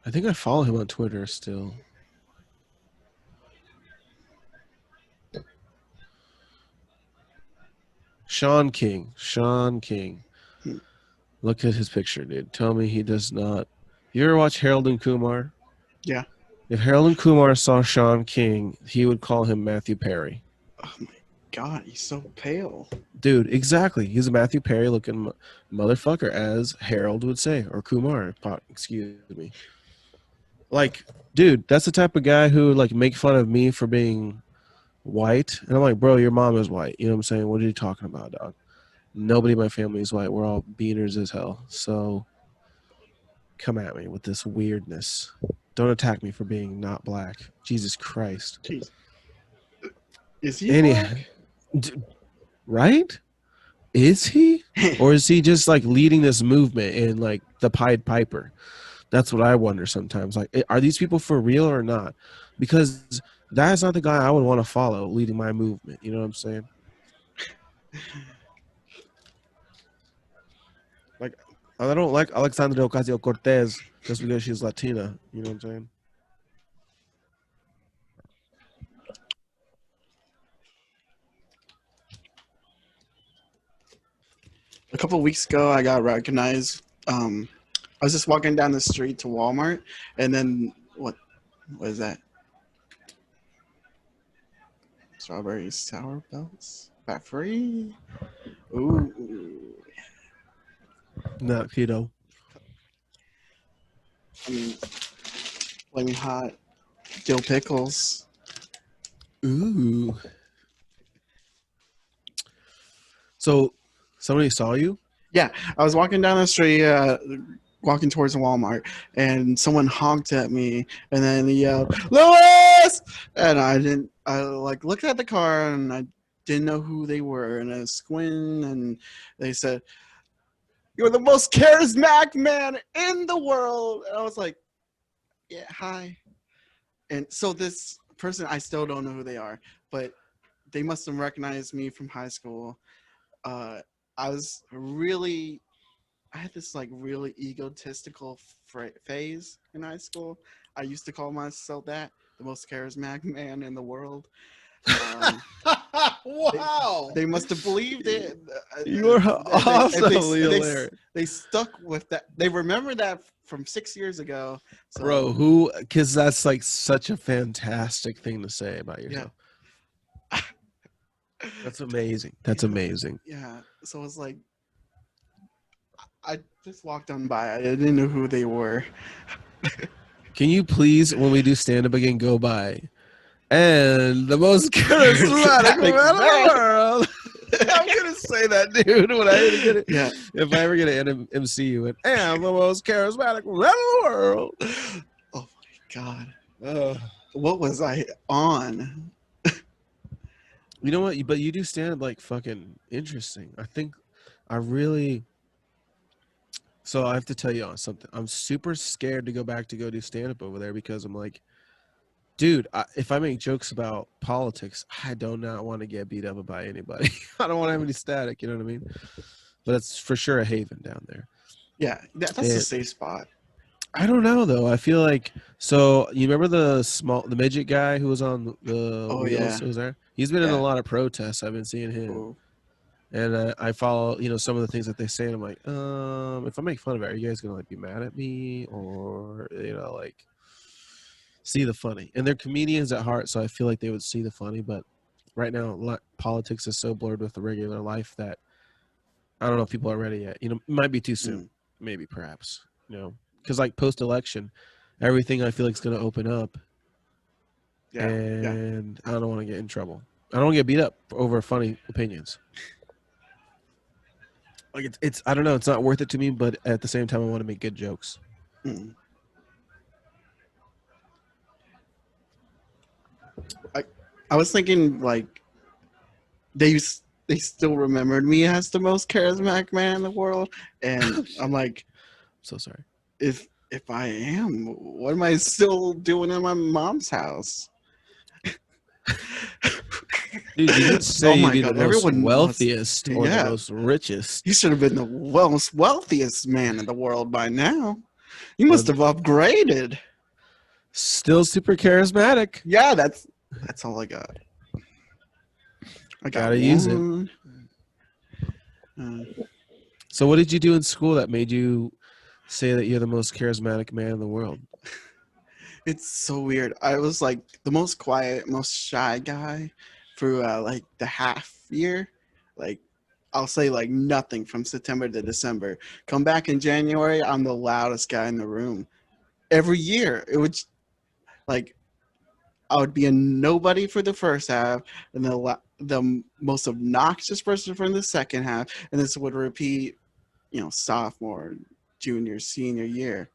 I think I follow him on Twitter still. Sean King. Sean King. Hmm. Look at his picture, dude. Tell me he does not. You ever watch Harold and Kumar? Yeah. If Harold and Kumar saw Sean King, he would call him Matthew Perry. Oh my God, he's so pale. Dude, exactly. He's a Matthew Perry looking motherfucker, as Harold would say, or Kumar. Excuse me. Like, dude, that's the type of guy who would like make fun of me for being white, and I'm like, bro, your mom is white. You know what I'm saying? What are you talking about, dog? Nobody in my family is white. We're all beaners as hell. So come at me with this weirdness. Don't attack me for being not black. Jesus Christ. Jeez. Is he Any, black? right? Is he? Or is he just like leading this movement in like the Pied Piper? That's what I wonder sometimes. Like, are these people for real or not? Because that's not the guy I would want to follow leading my movement. You know what I'm saying? Like, I don't like Alexandria Ocasio Cortez just because she's Latina. You know what I'm saying? A couple weeks ago, I got recognized. I was just walking down the street to Walmart, and then what is that? Strawberry sour belts, fat free. Ooh, Not keto. I mean, flaming hot dill pickles. Ooh. So, somebody saw you? Yeah, I was walking down the street, walking towards Walmart, and someone honked at me, and then he yelled, "Lewis!" And I didn't. I like looked at the car, and I didn't know who they were, and I squinted, and they said, "You're the most charismatic man in the world." And I was like, "Yeah, hi." And so this person, I still don't know who they are, but they must have recognized me from high school. Uh, I was really I had this like really egotistical phase in high school. I used to call myself that, the most charismatic man in the world. Um, Wow. they must have believed it. You're awesomely They hilarious. they stuck with that. They remember that from 6 years ago. So, Bro, who? Because that's like such a fantastic thing to say about yourself. That's amazing. That's amazing. Yeah. So it's like I just walked on by. I didn't know who they were. Can you please, when we do stand up again, go by? And the most charismatic man in the world. I'm gonna say that, dude. When I get it, Yeah. if I ever get an MC, and I'm the most charismatic man in the world. Oh my God. What was I on? You know what? But you do stand up like fucking interesting. I think I really. So I have to tell you on something. I'm super scared to go back to go do stand up over there because I'm like, dude, if I make jokes about politics, I do not want to get beat up by anybody. I don't want to have any static. You know what I mean? But it's for sure a haven down there. Yeah, that's a safe spot. I don't know though. I feel like so. You remember the midget guy who was on the Oh, wheels? yeah. Who was there? He's been in Yeah. a lot of protests. I've been seeing him, Ooh. and I follow some of the things that they say. And I'm like, if I make fun of it, are you guys gonna like be mad at me or like see the funny? And they're comedians at heart, so I feel like they would see the funny. But right now, politics is so blurred with the regular life that I don't know if people are ready yet. It might be too soon. Maybe, perhaps. Because like post-election, everything I feel like is going to open up, Yeah. and I don't want to get in trouble. I don't want to get beat up over funny opinions. Like it's I don't know, it's not worth it to me, but at the same time I want to make good jokes. Mm. I I was thinking like they still remembered me as the most charismatic man in the world, and I'm like, So sorry. if I am, what am I still doing in my mom's house? Dude, you didn't say Oh you'd my be the god, most everyone wants. wealthiest or the Yeah, most richest. you should have been the most wealthiest man in the world by now. You must But have upgraded. still super charismatic. Yeah, that's all I got. I got Gotta use it. one. Uh, So what did you do in school that made you say that you're the most charismatic man in the world? it's so weird. I was like the most quiet, most shy guy for like the half year. Like I'll say like nothing from September to December. Come back in January, I'm the loudest guy in the room. Every year, it would like I would be a nobody for the first half, and the most obnoxious person for the second half, and this would repeat, sophomore, junior, senior year.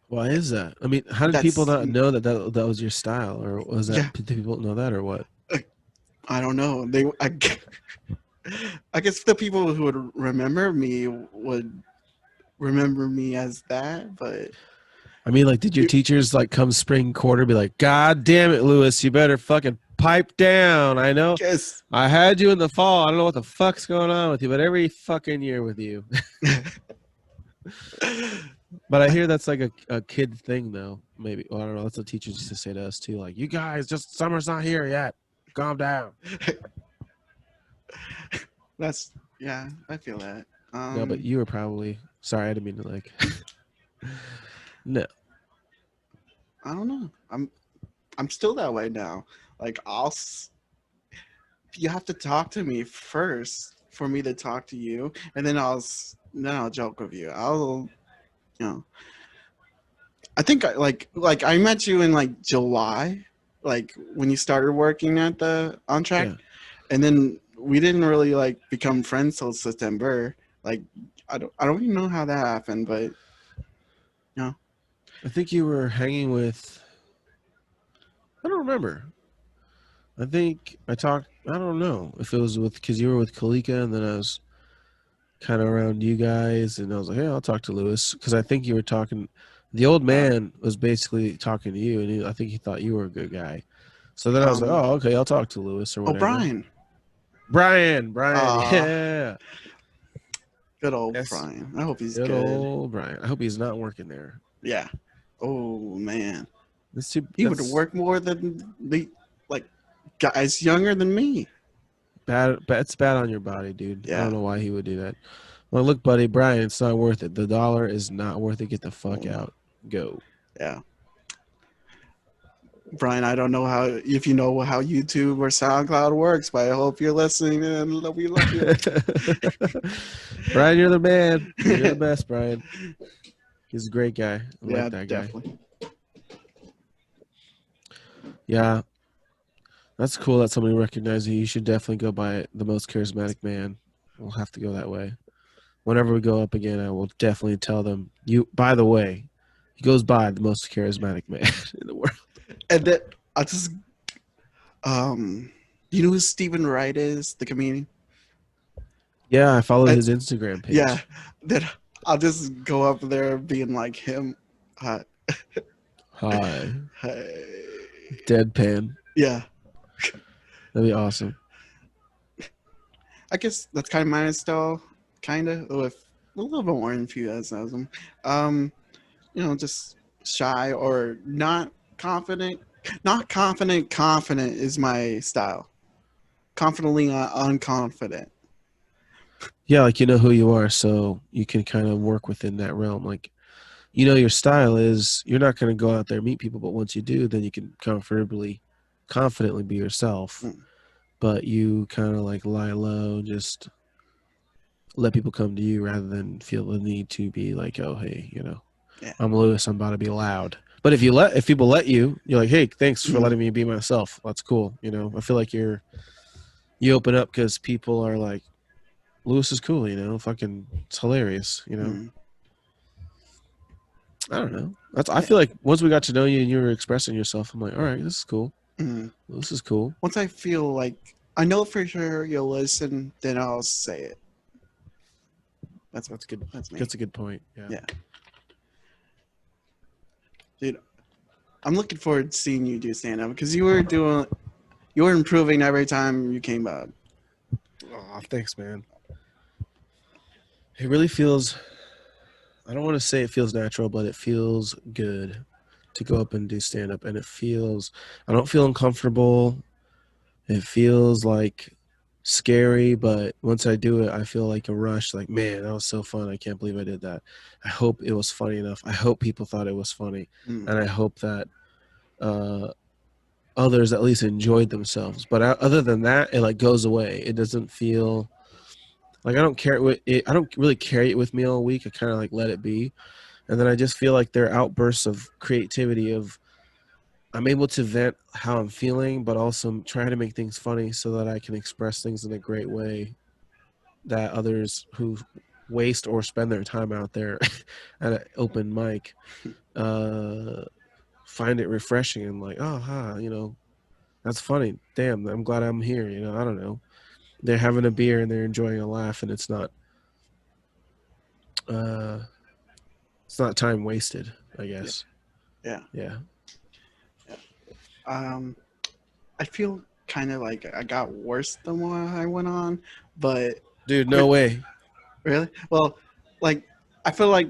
Why is that? I mean, how did people That's not know that was your style, or was yeah. that did people know that, or what? I don't know. I guess the people who would remember me would remember me as that, but I mean, like, did your you, teachers like come spring quarter be like, "God damn it, Lewis, you better fucking pipe down"? I know guess I had you in the fall. I don't know what the fuck's going on with you, but every fucking year with you. But I hear that's like a kid thing, though. Maybe well, I don't know. That's what teachers used to say to us too. Like, you guys, just summer's not here yet. Calm down. that's yeah, I feel that. No, but you were probably sorry. I didn't mean to like. No, I don't know. I'm still that way now. Like you have to talk to me first for me to talk to you, and then I'll joke with you. You know, I think like I met you in like July, like when you started working at the on track, yeah. and then we didn't really like become friends till September. Like I don't even know how that happened, but I think you were hanging with. I don't remember. I think I talked. I don't know if it was with because you were with Kalika, and then I was kind of around you guys, and I was like, "Hey, I'll talk to Lewis," because I think you were talking. The old man was basically talking to you, and I think he thought you were a good guy. So then I was like, um "Oh, okay, I'll talk to Lewis or whatever." O'Brien. Brian, Uh yeah, good old yes, Brian. I hope he's good good. old Brian. I hope he's not working there. Yeah. Oh man. That's too. He would That's work more than the like guys younger than me. bad. It's bad on your body, dude. I don't Yeah. know why he would do that. Well, look, buddy, Brian, it's not worth it. The dollar is not worth it. Get the Oh fuck no. out. Go. Yeah. Brian, I don't know how if you know how YouTube or SoundCloud works, but I hope you're listening and we love you. Brian, you're the man. You're the best, Brian. He's a great guy. I Yeah, like that guy. definitely. Yeah, that's cool that somebody recognized you. You should definitely go by the most charismatic man. We'll have to go that way. Whenever we go up again, I will definitely tell them. You, by the way, he goes by the most charismatic man in the world. And then I just you know who Stephen Wright is, the comedian? Yeah, I follow I, his Instagram page. yeah. Then I'll just go up there being like him. Hi. Hi, Hi. deadpan. Yeah. That'd be awesome. I guess that's kind of my style, kind of, with a little bit more enthusiasm. Um, just shy or not confident. Not confident. Confident is my style. Confidently unconfident. Yeah, like you know who you are, so you can kind of work within that realm. Like you know your style is you're not going to go out there and meet people, but once you do, then you can confidently be yourself. Mm. But you kind of like lie low, just let people come to you rather than feel the need to be like, oh hey, Yeah. I'm Lewis, I'm about to be loud. But if people let you, you're like, hey, thanks for Mhm. letting me be myself. That's cool. I feel like you open up because people are like Lewis is cool, you know, fucking it's hilarious, you know. Mm, I don't know. I yeah. feel like once we got to know you and you were expressing yourself, I'm like, all right, this is cool. Mm. This is cool. Once I feel like I know for sure you'll listen, then I'll say it. That's That's good. that's me. That's a good point. Yeah. Yeah, dude. I'm looking forward to seeing you do stand up because you were improving every time you came up. Oh, thanks, man. It really feels. I don't want to say it feels natural, but it feels good to go up and do stand up, and it feels. I don't feel uncomfortable. It feels like scary, but once I do it, I feel like a rush. Like, man, that was so fun. I can't believe I did that. I hope it was funny enough. I hope people thought it was funny, Mm. and I hope that uh, others at least enjoyed themselves. But other than that, it like goes away. It doesn't feel like I don't carry it. I don't really carry it with me all week. I kind of like let it be, and then I just feel like there are outbursts of creativity of I'm able to vent how I'm feeling, but also try to make things funny so that I can express things in a great way that others who waste or spend their time out there at an open mic uh, find it refreshing and like, oh, you know, that's funny. Damn, I'm glad I'm here. You know, I don't know. They're having a beer and they're enjoying a laugh, and uh, it's not time wasted. I Yeah, guess. yeah, Yeah, yeah. Um, I feel kind of like I got worse the more I went on, but dude, no Chris, way. really? Well, like I feel like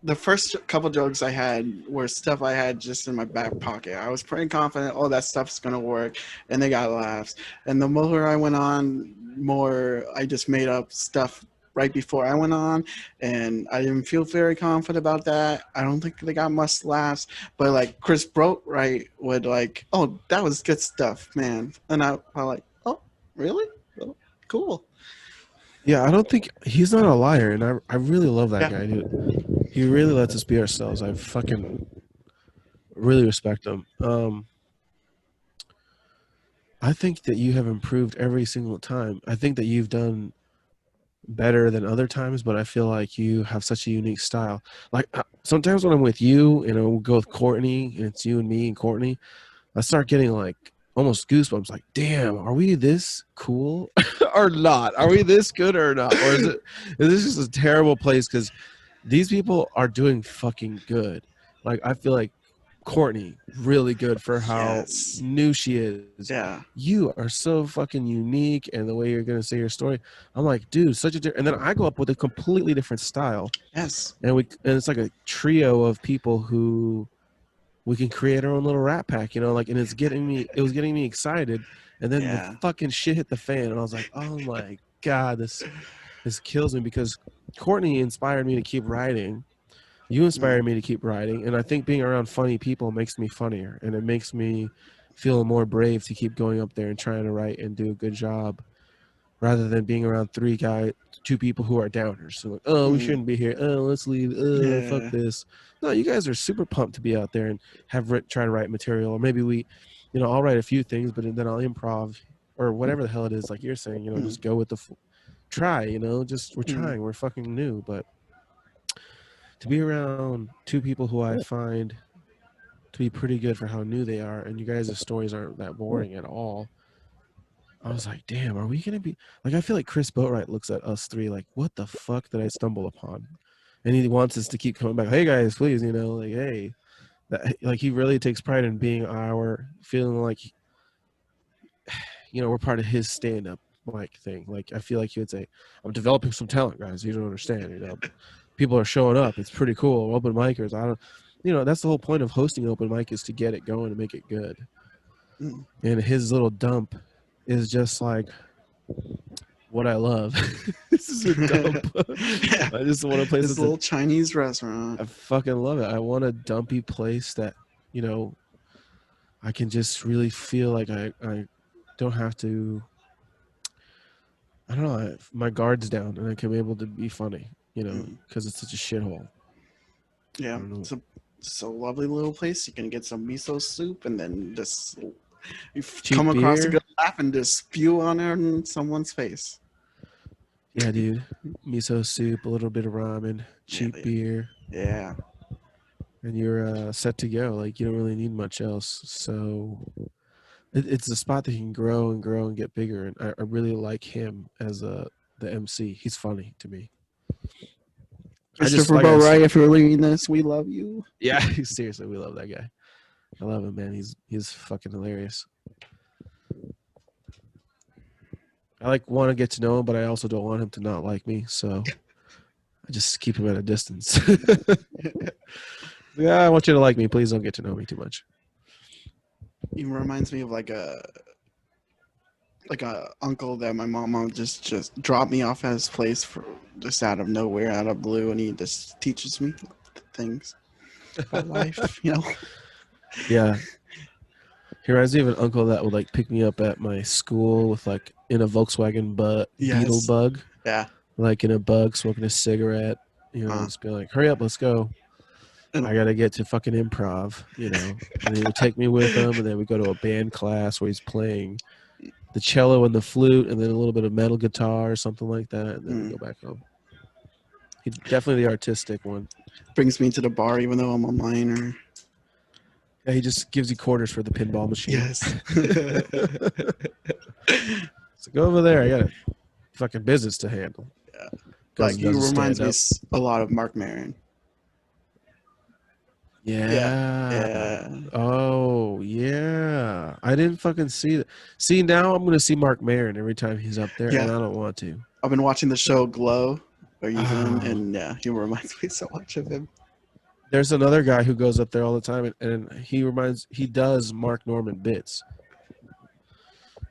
the first couple jokes I had were stuff I had just in my back pocket. I was pretty confident, oh, that stuff's gonna work, and they got laughs. And the more I went on, more I just made up stuff right before I went on, and I didn't feel very confident about that. I don't think they got much laughs, but like Chris Boatwright would like, oh, that was good stuff, man, and I like, oh, really? Oh, cool. Yeah, I don't think he's not a liar, and I really love that Yeah. guy, dude. He really lets us be ourselves. I fucking really respect him. I think that you have improved every single time. I think that you've done better than other times, but I feel like you have such a unique style. Like sometimes when I'm with you, and we'll go with Courtney, and it's you and me and Courtney, I start getting like almost goosebumps. Like, damn, are we this cool or not? Are we this good or not? Or is this just a terrible place? Because these people are doing fucking good. Like I feel like Courtney really good for how Yes. new she is. Yeah. You are so fucking unique, and the way you're gonna say your story, I'm like, dude, such a and then I go up with a completely different style, Yes. and it's like a trio of people who we can create our own little rat pack, you know, like, and it was getting me excited, and then the Yeah. fucking shit hit the fan, and I was like, oh my god, this kills me because Courtney inspired me to keep writing. You Mm. inspired me to keep writing, and I think being around funny people makes me funnier, and it makes me feel more brave to keep going up there and trying to write and do a good job, rather than being around two people who are downers. So like, oh, we Mm. shouldn't be here. Oh, let's leave. Fuck Yeah. this. No, you guys are super pumped to be out there and try to write material, or maybe we, you know, I'll write a few things, but then I'll improv or whatever the hell it is. Like you're saying, you know, Mm. just go with try. You know, just we're Mm. trying. We're fucking new, but to be around two people who I find to be pretty good for how new they are, and you guys' stories aren't that boring at all. I was like, damn, are we gonna be like? I feel like Chris Boatwright looks at us three like, what the fuck did I stumble upon? And he wants us to keep coming back. Hey guys, please, you know, like, hey, that, like he really takes pride in being our feeling like, you know, we're part of his stand-up like thing. Like I feel like he would say, I'm developing some talent, guys. You don't understand, you know. People are showing up. It's pretty cool. Open micers. I don't, you know, that's the whole point of hosting an open mic is to get it going and make it good. Mm. And his little dump is just like what I love. This is a dump. Yeah. I just want a place This that's a. little Chinese restaurant. I fucking love it. I want a dumpy place that, you know, I can just really feel like I don't have to. I don't know. My guard's down and I can be able to be funny, you know, Mm. because it's such a shithole. I Yeah. don't know. It's a lovely little place. You can get some miso soup and then just you come Cheap across a beer. good laugh and just spew on it in someone's face. Yeah, dude. Miso soup, a little bit of ramen, Yeah, cheap beer, yeah. and you're set to go. Like you don't really need much else. So it's a spot that can grow and grow and get bigger. And I really like him as the MC. He's funny to me. I just Christopher like I Boray, said, if you're reading this, we love you. yeah, seriously, we love that guy. I love him, man. He's fucking hilarious. I like want to get to know him, but I also don't want him to not like me. So I just keep him at a distance. Yeah, I want you to like me. Please don't get to know me too much. He reminds me of like a uncle that my mom just dropped me off at his place for just out of nowhere, out of blue, and he just teaches me things about life. You know. Yeah. He reminds me of an uncle that would like pick me up at my school with like in a Volkswagen Beetle Yes. bug, Yeah. like in a bug smoking a cigarette, just be like, hurry up, let's go. I gotta get to fucking improv, And he would take me with him, and then we go to a band class where he's playing the cello and the flute, and then a little bit of metal guitar or something like that, and then we go back home. He's definitely the artistic one. Brings me to the bar even though I'm a minor. Yeah, he just gives you quarters for the pinball machine. Yes. So go over there. I got a fucking business to handle. Yeah. Goes Like and he does a reminds me stand-up. a lot of Mark Maron. Yeah. Yeah. Oh, yeah. I didn't fucking see that. See, now I'm going to see Mark Maron every time he's up there, Yeah. and I don't want to. I've been watching the show Glow. Are you in? Oh. And yeah, he reminds me so much of him. There's another guy who goes up there all the time, and he does Mark Norman bits.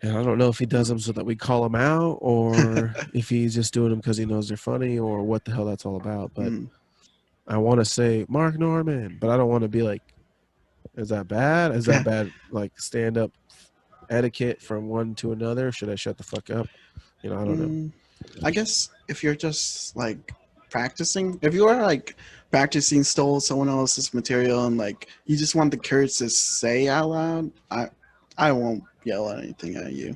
And I don't know if he does them so that we call him out, or if he's just doing them because he knows they're funny, or what the hell that's all about. But I want to say Mark Norman, but I don't want to be like, is that bad? Is that bad, like stand-up etiquette from one to another? Should I shut the fuck up? I don't know. I guess if you're just like practicing, if you are like practicing, stole someone else's material, and like you just want the courage to say out loud, I won't yell at anything at you.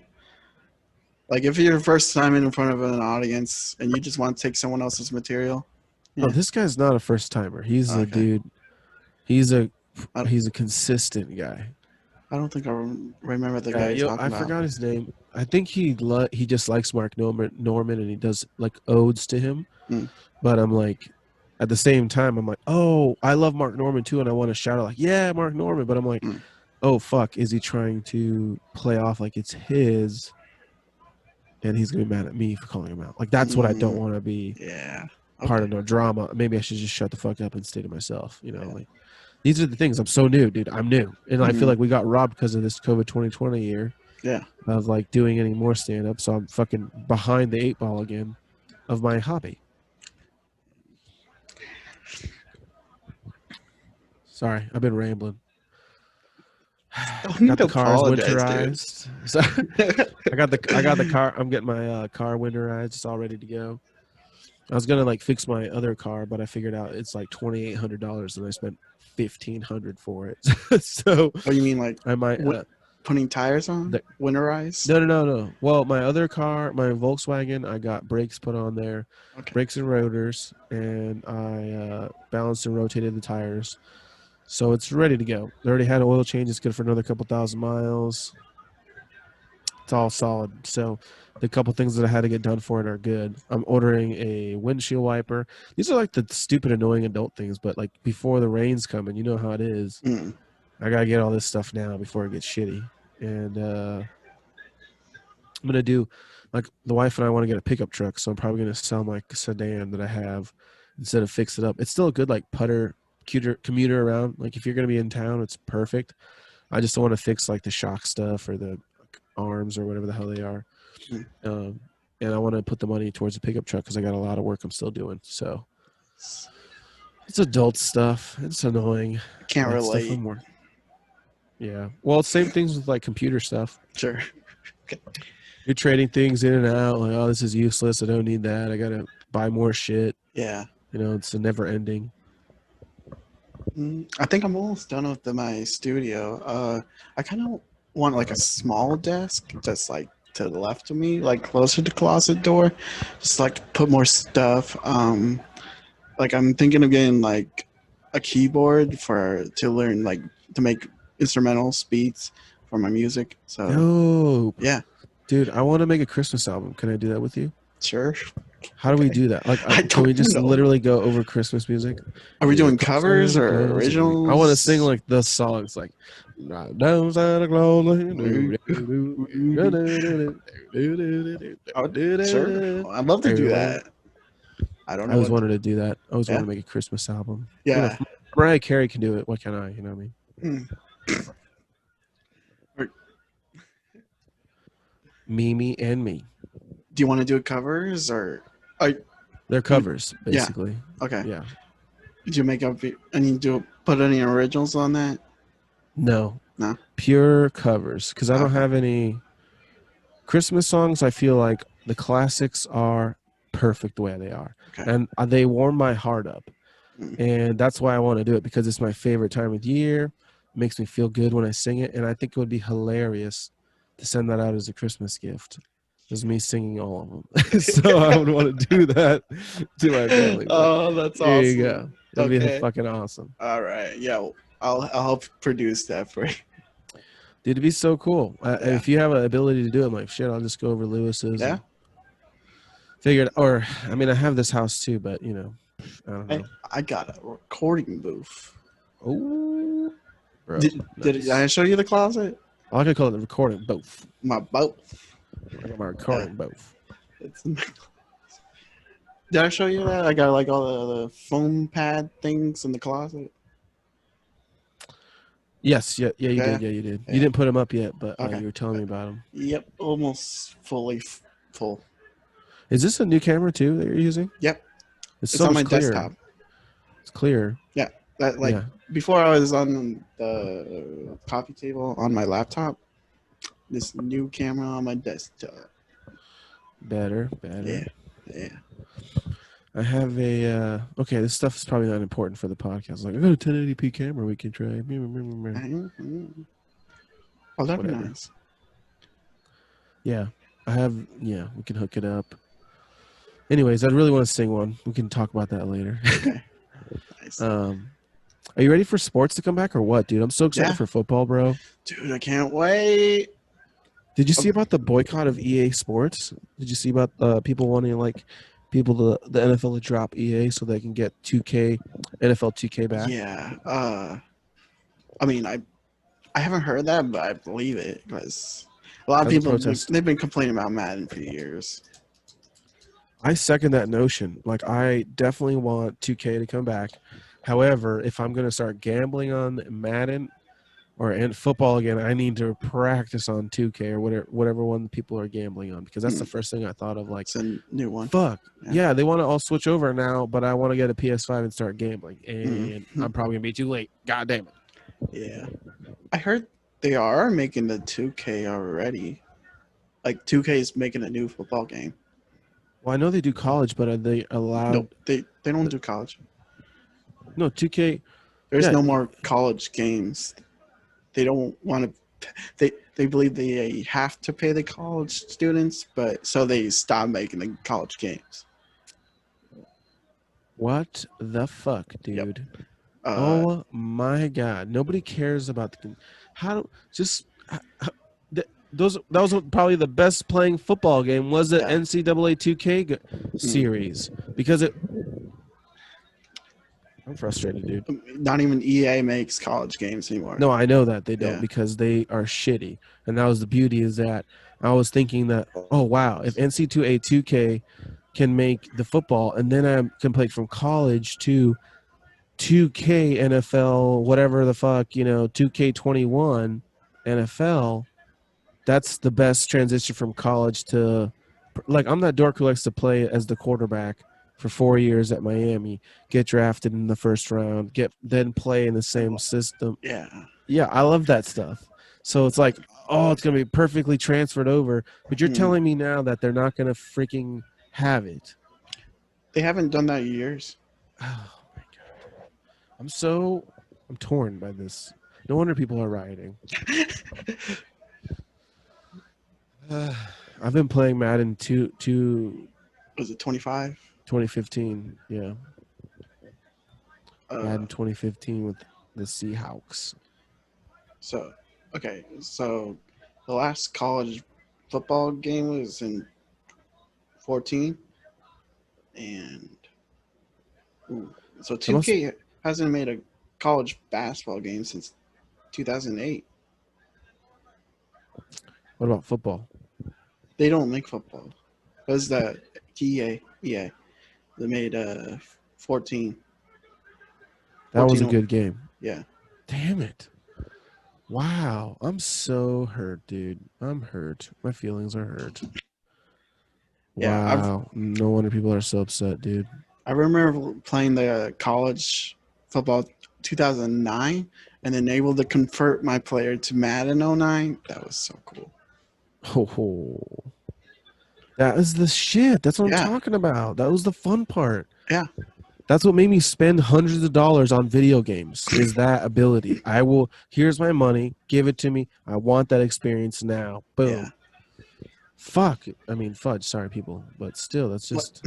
Like if you're first time in front of an audience and you just want to take someone else's material. Yeah. No, this guy's not a first timer. He's a dude. He's a consistent guy. I don't think I remember the guy you're talking about. I forgot his name. I think he just likes Mark Norman, and he does like odes to him. But I'm like, at the same time, I'm like, oh, I love Mark Norman too, and I want to shout out like, yeah, Mark Norman. But I'm like, oh fuck, is he trying to play off like it's his? And he's gonna be mad at me for calling him out. Like that's what I don't want to be. Yeah. Part of no drama. Maybe I should just shut the fuck up and stay to myself. Like these are the things. I'm so new, dude. I'm new, and I feel like we got robbed because of this COVID 2020 year. Yeah. Of like doing any more stand up, so I'm fucking behind the 8 ball again of my hobby. Sorry, I've been rambling. Got the cars winterized. So I got the car. I'm getting my car winterized. It's all ready to go. I was gonna like fix my other car, but I figured out it's like $2,800, and I spent $1,500 for it. So what do you mean, like I might putting tires on winterized? No. Well, my other car, my Volkswagen, I got brakes put on there, brakes and rotors, and I balanced and rotated the tires. So it's ready to go. They already had an oil change. It's good for another couple thousand miles. It's all solid. So the couple things that I had to get done for it are good. I'm ordering a windshield wiper. These are like the stupid, annoying adult things, but like before the rain's coming, you know how it is. I got to get all this stuff now before it gets shitty. And I'm going to do, like, the wife and I want to get a pickup truck, so I'm probably going to sell my sedan that I have instead of fix it up. It's still a good, like, commuter around. Like, if you're going to be in town, it's perfect. I just don't want to fix, like, the shock stuff or the arms or whatever the hell they are. And I want to put the money towards a pickup truck because I got a lot of work I'm still doing. So it's adult stuff. It's annoying. Can't relate. Yeah. Well, same things with like computer stuff. Sure. You're trading things in and out. Like, oh, this is useless. I don't need that. I got to buy more shit. Yeah. It's a never ending. I think I'm almost done with my studio. I kind of want like a small desk, just like to the left of me, like closer to closet door, just like to put more stuff. Like I'm thinking of getting like a keyboard for to learn like to make instrumental beats for my music. So Dope. yeah, Dude, I want to make a Christmas album. Can I do that with you? sure. How do we Okay. do that? Like, I can we don't just know. literally go over Christmas music? Are we Here doing comes covers Santa or Claus. I want to sing originals? like the songs, like "Right Down Santa Claus." Oh, sure. I'd love to do that. I don't I know always what. wanted to do that. I always Yeah. wanted to make a Christmas album. You know, Yeah. if Mariah Carey can do it, what can I? You know what I mean? Hmm. Or- Mimi and me. Do you want to do covers or? I They're covers, Yeah. basically. okay. Yeah. Did you make up any? Put any originals on that? No. No. Pure covers. Because I don't Okay. have any Christmas songs. I feel like the classics are perfect the way they are. Okay. And they warm my heart up. Mm. And that's why I want to do it, because it's my favorite time of year. It makes me feel good when I sing it. And I think it would be hilarious to send that out as a Christmas gift. Is me singing all of them. So I would want to do that to my family. Oh, that's Here awesome. you go. That'd be Okay. fucking awesome. All right. Yeah. I'll help produce that for you. Dude, it'd be so cool. Yeah. If you have an ability to do it, I'm like, shit, I'll just go over Lewis's. Yeah. And figure it. Or, I mean, I have this house too, but, you know, I don't know. I got a recording booth. Oh, bro. Did I show you the closet? I like to call it the recording booth. My booth. I got my recording booth. It's in my closet. Did I show you that? I got like all the foam pad things in the closet. Yes, yeah, you Yeah. did. Yeah, you did. Yeah. You didn't put them up yet, but Okay. you were telling me about them. Yep, almost fully full. Is this a new camera too that you're using? Yep. It's It's so on my much clearer. desktop. It's clear. That like Yeah. before I was on the coffee table on my laptop. This new camera on my desktop. Better. Yeah. I have a okay, this stuff is probably not important for the podcast. Like, I got a 1080p camera we can try. Oh, that'd be Whatever. nice. Yeah. We can hook it up. Anyways, I'd really want to sing one. We can talk about that later. Okay. Nice. Are you ready for sports to come back or what, dude? I'm so excited Yeah. for football, bro. Dude, I can't wait. Did you see about the boycott of EA Sports? Did you see about people wanting the NFL to drop EA so they can get NFL 2K back? Yeah. I mean, I haven't heard that, but I believe it because a lot of As a people protest. they've been complaining about Madden for years. I second that notion. Like, I definitely want 2K to come back. However, if I'm going to start gambling on Madden or in football again, I need to practice on 2K or whatever one people are gambling on, because that's the first thing I thought of. Like, It's a new one. fuck. Yeah. Yeah, they want to all switch over now, but I want to get a PS5 and start gambling. And Mhm. I'm probably going to be too late. God damn it. Yeah. I heard they are making the 2K already. Like 2K is making a new football game. Well, I know they do college, but are they allowed? No, they don't do college. No, 2K. There's Yeah. no more college games. They don't want to. They believe they have to pay the college students, but so they stop making the college games. What the fuck, dude? Uh, Oh my god! Nobody cares about the that was probably the best playing football game was the Yeah. NCAA 2K series because it. I'm frustrated, dude. Not even EA makes college games anymore. No, I know that they don't Yeah. because they are shitty, and that was the beauty is that I was thinking that oh wow, if NCAA 2K can make the football, and then I can play from college to 2K NFL, whatever the fuck, 2K21 NFL, that's the best transition from college to, like, I'm that dork who likes to play as the quarterback for 4 years at Miami, get drafted in the first round, then play in the same system. Yeah. Yeah, I love that stuff. So it's like, oh, it's going to be perfectly transferred over, but you're telling me now that they're not going to freaking have it. They haven't done that in years. Oh my god. I'm torn by this. No wonder people are rioting. I've been playing Madden to Was it 25? 2015. Yeah, Uh, Madden 2015 with the Seahawks. so okay, so the last college football game was in 14, and ooh, so That must. 2K hasn't made a college basketball game since 2008. What about football? They don't make football. Was that EA? EA. They made 14. That was a 14. good game. Yeah. Damn it. Wow. I'm so hurt, dude. I'm hurt. My feelings are hurt. Yeah. Wow. No wonder people are so upset, dude. I remember playing the college football 2009 and then able to convert my player to Madden 09. That was so cool. Oh, that is the shit. That's what I'm Yeah. talking about. That was the fun part. Yeah. That's what made me spend hundreds of dollars on video games is that ability. I will, here's my money, give it to me. I want that experience now. Boom. Yeah. Fuck. I mean, fudge. Sorry, people. But still, that's just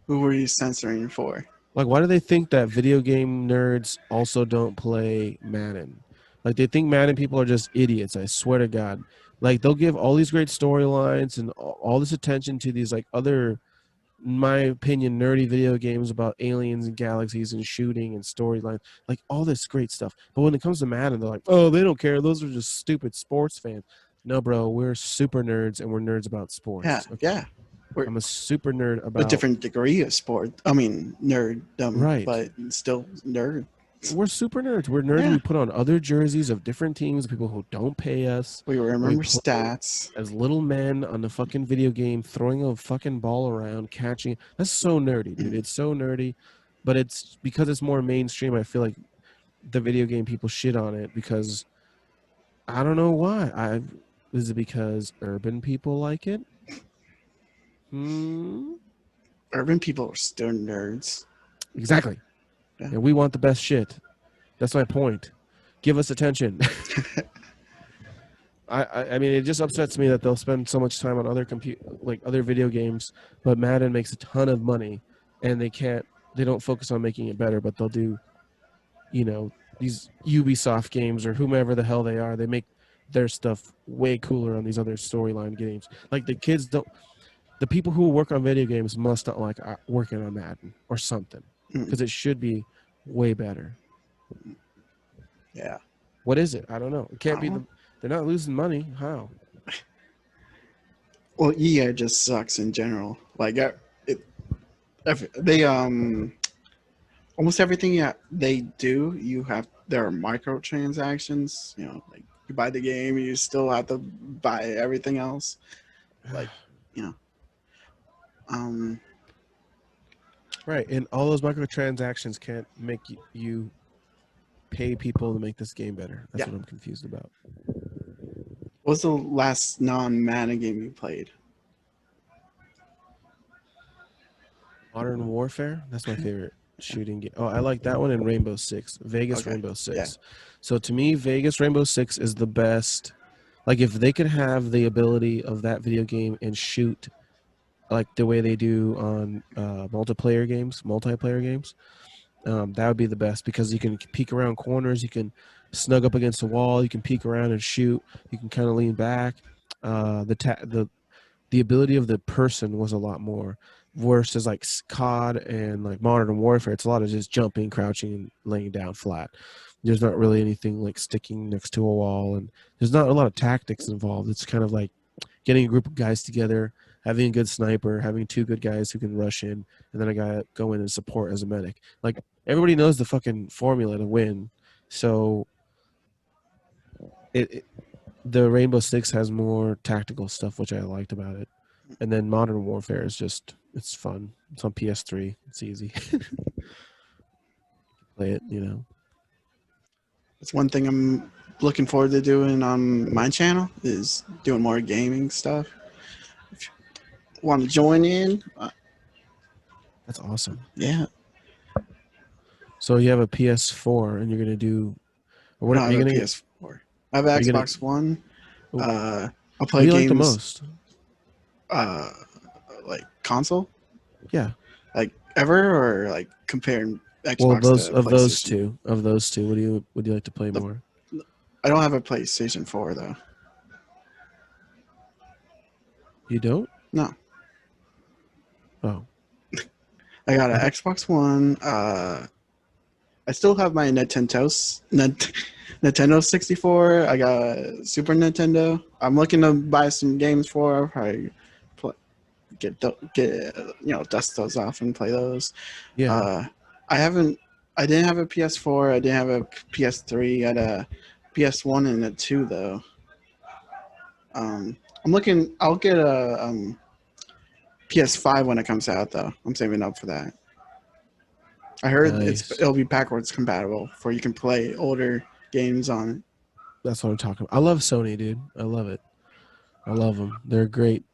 Who were you censoring for? like, why do they think that video game nerds also don't play Madden? Like, they think Madden people are just idiots. I swear to God. Like, they'll give all these great storylines and all this attention to these, like, other, in my opinion, nerdy video games about aliens and galaxies and shooting and storylines, like all this great stuff. But when it comes to Madden, they're like, oh, they don't care. Those are just stupid sports fans. No, bro, we're super nerds and we're nerds about sports. Yeah. Okay? Yeah. We're I'm a super nerd a about different degree of sport. I mean, nerd, right. but still nerd. We're super nerds. We're nerds. Yeah. We put on other jerseys of different teams, people who don't pay us. We We remember play stats. as little men on the fucking video game, throwing a fucking ball around, catching. That's so nerdy, dude. It's so nerdy, but it's because it's more mainstream. I feel like the video game people shit on it because I don't know why. Is it because urban people like it? Urban people are still nerds. Exactly. Yeah. And we want the best shit. That's my point. Give us attention. I mean, it just upsets me that they'll spend so much time on other other video games, but Madden makes a ton of money, and they don't focus on making it better, but they'll do, these Ubisoft games or whomever the hell they are. They make their stuff way cooler on these other storyline games. Like the people who work on video games must not like working on Madden or something because it should be way better. Yeah. What is it? I don't know. It can't be they're not losing money. How? Well, EA just sucks in general. Like they almost everything they do, there are microtransactions. Like you buy the game, you still have to buy everything else. Like Right, and all those microtransactions can't make you pay people to make this game better. That's what I'm confused about. What's the last non-Madden game you played? Modern Warfare. That's my favorite shooting game. Oh, I like that one and Rainbow Six. Vegas Okay. Rainbow Six. Yeah. So to me, Vegas Rainbow Six is the best. Like if they could have the ability of that video game and shoot like the way they do on multiplayer games, that would be the best because you can peek around corners, you can snug up against the wall, you can peek around and shoot, you can kind of lean back. The ability of the person was a lot more versus like COD and like Modern Warfare. It's a lot of just jumping, crouching, and laying down flat. There's not really anything like sticking next to a wall, and there's not a lot of tactics involved. It's kind of like getting a group of guys together, having a good sniper, having two good guys who can rush in, and then a guy go in and support as a medic. Like everybody knows the fucking formula to win. So the Rainbow Six has more tactical stuff, which I liked about it. And then Modern Warfare is just, it's fun. It's on PS3. It's easy. Play it, It's one thing I'm looking forward to doing on my channel is doing more gaming stuff. If you want to join in, That's awesome. yeah. So you have a PS4 and you're going to do, or what No, I are you have a going to PS4. I have an Xbox One. I'll what play do you games. like the most? uh like console, Yeah. like ever, or like comparing Well, Xbox those to of those PlayStation? two, would you like to play The, more? I don't have a PlayStation 4 though. You don't? No, Oh, I got an I th- Xbox One. I still have my Nintendo 64. I got a Super Nintendo. I'm looking to buy some games for. Probably pl- get dust those off and play those. yeah. Uh, I haven't. I didn't have a PS4. I didn't have a PS3. I had a PS1 and a two though. I'm looking. I'll get a PS5 when it comes out though. I'm saving up for that. I heard Nice. it'll be backwards compatible, for you can play older games on it. That's what I'm talking about. I love Sony, dude. I love it. I love them. They're great.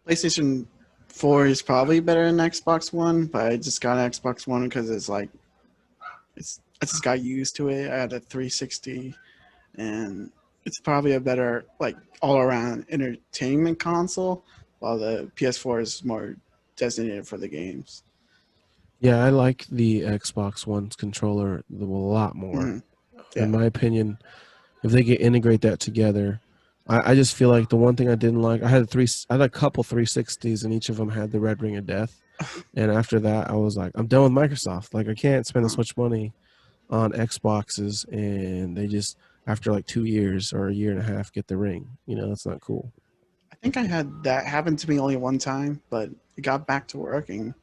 PlayStation 4 is probably better than Xbox One, but I just got an Xbox One because it's like I just got used to it. I had a 360, and it's probably a better like all around entertainment console, while the PS4 is more designated for the games. Yeah, I like the Xbox One's controller a lot more. Hmm. In Yeah. my opinion, if they could integrate that together, I just feel like the one thing I didn't like, I had a couple 360s, and each of them had the red ring of death. And after that, I was like, I'm done with Microsoft. Like, I can't spend this Um, much money on Xboxes, and they just after like 2 years or a year and a half get the ring. That's not cool. I think I had that happen to me only one time, but it got back to working.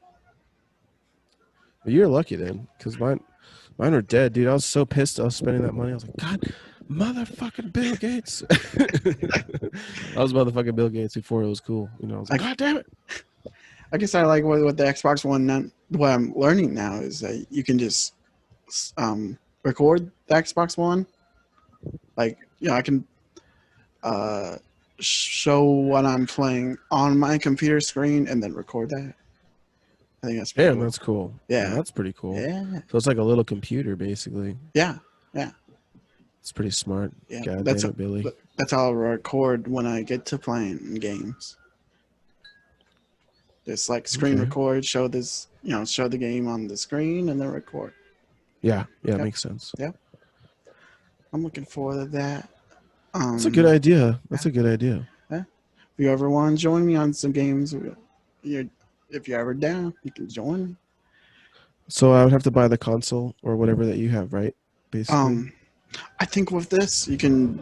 But you're lucky then, because mine are dead, dude. I was so pissed I was spending that money. I was like, God, motherfucking Bill Gates. I was motherfucking Bill Gates before it was cool. I was like, Like God damn it. I guess I like what the Xbox One. What I'm learning now is that you can just record the Xbox One. Like I can uh, show what I'm playing on my computer screen and then record that. I think that's pretty Damn, cool. that's cool. Yeah, That's pretty cool. yeah, So it's like a little computer, basically. yeah, yeah, It's pretty smart. yeah. God damn it, Billy. That's how I record when I get to playing games. Just like screen Okay. record, show this, show the game on the screen and then record. Yeah, it Yep, makes sense. yep. I'm looking forward to that. That's a good Um, idea. yeah, That's a good idea. yeah. If you ever want to join me on some games, you're, if you're ever down, you can join me. So I would have to buy the console or whatever that you have, right? Basically. Um, I think with this, you can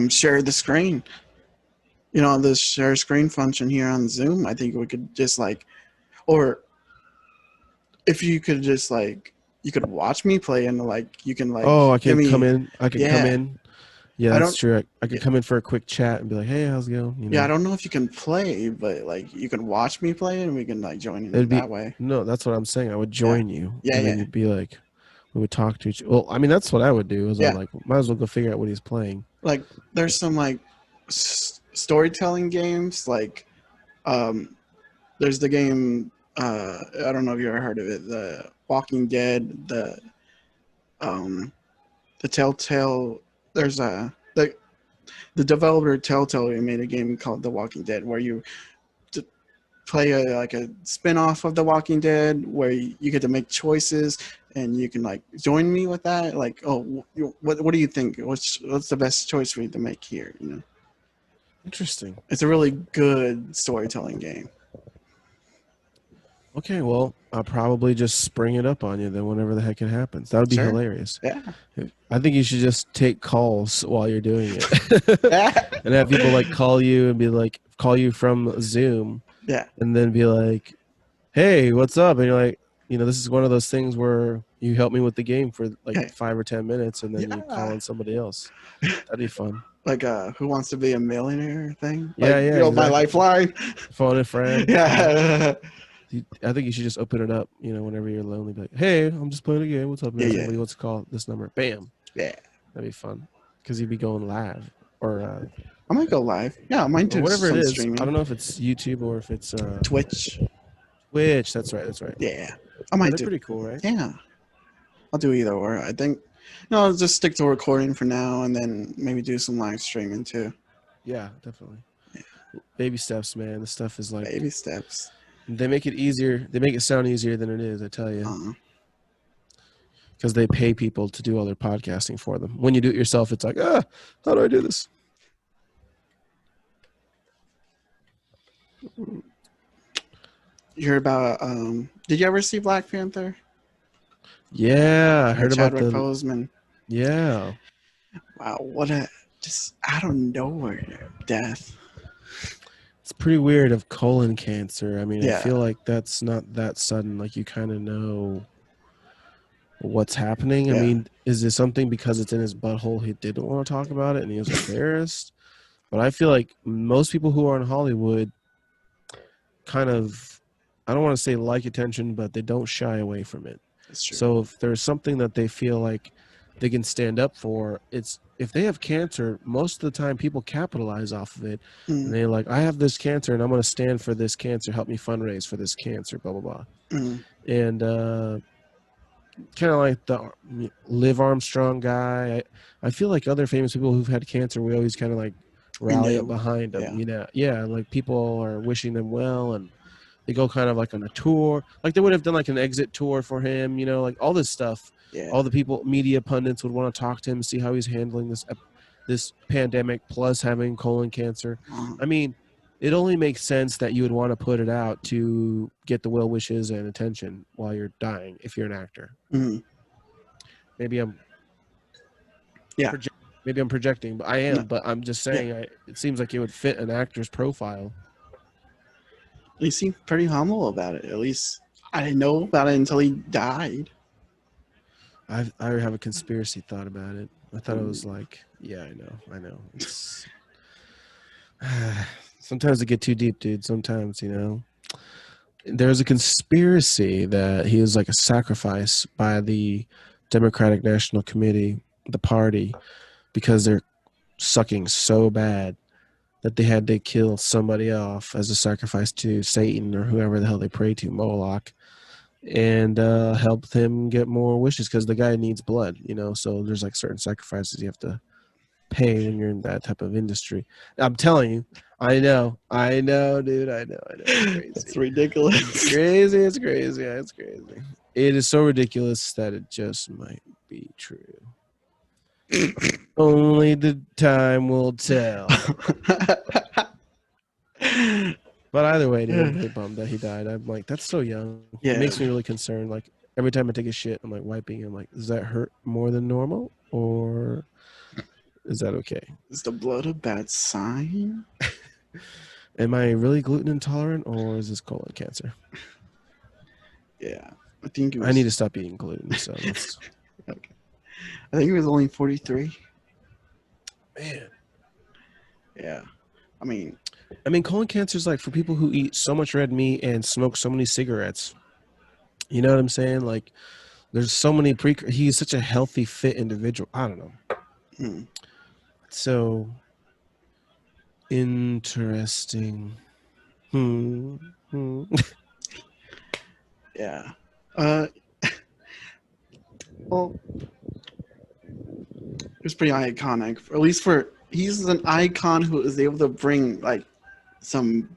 share the screen. The share screen function here on Zoom. I think we could just or if you could just you could watch me play and you can Oh, I give can come me, in. I can come yeah. in. Yeah, I that's don't, true. I could yeah, come in for a quick chat and be like, "Hey, how's it going?" yeah. I don't know if you can play, but you can watch me play and we can join in It'd be that way. no. That's what I'm saying. I would Yeah, join you, yeah, and then yeah, you'd be like, we would talk to each. Well, I mean, that's what I would do. Is I'm yeah. like, might as well go figure out what he's playing. There's some storytelling games um there's the game, I don't know if you ever heard of it, the Walking Dead, um the Telltale. There's the developer Telltale made a game called The Walking Dead where you play a spin-off of The Walking Dead where you get to make choices, and you can join me with that. What do you think? What's the best choice for you to make here? Interesting. It's a really good storytelling game. Okay, well, I'll probably just spring it up on you then whenever the heck it happens. That would be Sure. hilarious. Yeah. I think you should just take calls while you're doing it, and have people call you and be like, call you from Zoom, Yeah. and then be like, "Hey, what's up?" And you're like, this is one of those things where you help me with the game for Yeah. 5 or 10 minutes, and then you call Yeah. on somebody else. That'd be fun. Who Wants to Be a Millionaire thing? Yeah, yeah, My exactly. lifeline. Phone a friend. Yeah. I think you should just open it up, whenever you're lonely. Be like, "Hey, I'm just playing a game. What's up, man? Yeah, yeah. Somebody wants to call this number." Bam. Yeah. That'd be fun. Because you'd be going live or I might go live. Yeah, I might do whatever it some is. streaming. I don't know if it's YouTube or if it's Twitch. Twitch. That's right. That's right. Yeah. I might They're do. pretty cool, right? Yeah. I'll do either or. I think I'll just stick to recording for now and then maybe do some live streaming too. Yeah, definitely. Baby steps, man. This stuff is like Baby steps. they make it easier. They make it sound easier than it is. I tell you, Uh, because they pay people to do all their podcasting for them. When you do it yourself, it's like, how do I do this? you heard about? Did you ever see Black Panther? Yeah, I heard about Chadwick the. Boseman. Yeah, Wow, what a just out of nowhere death. it's pretty weird of colon cancer. I mean, I Yeah. feel like that's not that sudden. Like you kind of know what's happening. I Yeah. mean, is this something because it's in his butthole he didn't want to talk about it and he was embarrassed? But I feel like most people who are in Hollywood kind of, I don't want to say like attention, but they don't shy away from it. That's true. So if there's something that they feel like they can stand up for, it's if they have cancer, most of the time people capitalize off of it. Mm, And they're like, I have this cancer and I'm going to stand for this cancer. Help me fundraise for this cancer, blah, blah, blah. mm, And kind of like the Liv Armstrong guy. I feel like other famous people who've had cancer, we always kind of like rally up behind them. Yeah. You know, yeah, like people are wishing them well, and they go kind of like on a tour. Like they would have done like an exit tour for him. You know, like all this stuff. Yeah. All the people, media pundits would want to talk to him, see how he's handling this pandemic, plus having colon cancer. I mean, it only makes sense that you would want to put it out to get the well wishes and attention while you're dying if you're an actor. Mm, Maybe I'm Yeah. maybe I'm projecting, but I am. No. But I'm just saying, it seems like it would fit an actor's profile. he seemed pretty humble about it. At least I didn't know about it until he died. I have a conspiracy thought about it. I thought it was like, yeah, I know. It's sometimes it get too deep, dude. Sometimes, you know. There's a conspiracy that he was like a sacrifice by the Democratic National Committee, the party, because they're sucking so bad that they had to kill somebody off as a sacrifice to Satan or whoever the hell they pray to, Moloch, and help him get more wishes because the guy needs blood, you know. So there's like certain sacrifices you have to pay when you're in that type of industry. I'm telling you, I know, dude. I know. It's crazy. It's ridiculous. It's crazy. It's crazy. It's crazy. It is so ridiculous that it just might be true. Only the time will tell. But either way, dude, I'm really bummed that he died. I'm like, that's so young. Yeah. It makes me really concerned. Like every time I take a shit, I'm like wiping. I'm like, does that hurt more than normal, or is that okay? Is the blood a bad sign? Am I really gluten intolerant, or is this colon cancer? Yeah, I think it was, I need to stop eating gluten. So that's okay. I think it was only 43. man. Yeah, I mean, colon cancer is like for people who eat so much red meat and smoke so many cigarettes. You know what I'm saying? Like, there's so many he's such a healthy, fit individual. I don't know. So interesting. Yeah. Well, it was pretty iconic. At least he's an icon who is able to bring like some